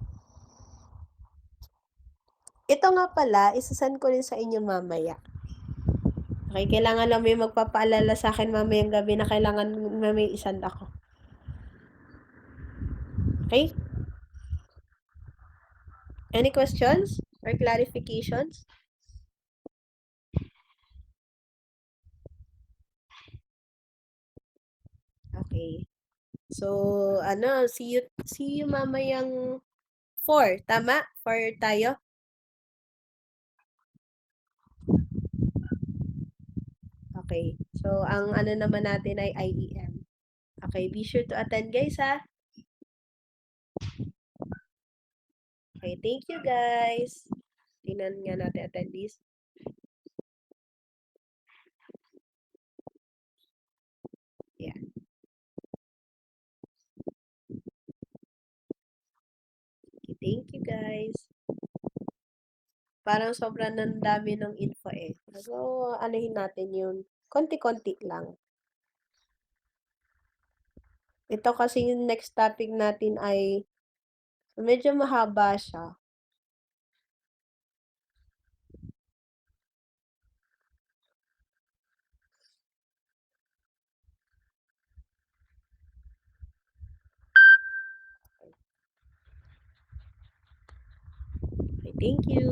Ito nga pala, isasend ko rin sa inyo mamaya. Okay, kailangan lang may magpapaalala sa akin mamayang gabi na kailangan may isend ako. Okay? Any questions or clarifications? Okay. So, see you mamayang 4, tama? 4 tayo? Okay. So, ang ano naman natin ay IEM. Okay, be sure to attend guys ha. Okay, thank you guys. Tingnan nga natin attendees. Yeah. Okay, thank you guys. Parang sobrang dami ng info eh. So, anuhin natin yun. Konti-konti lang. Ito kasi yung next topic natin ay medyo mahaba siya. Okay, thank you.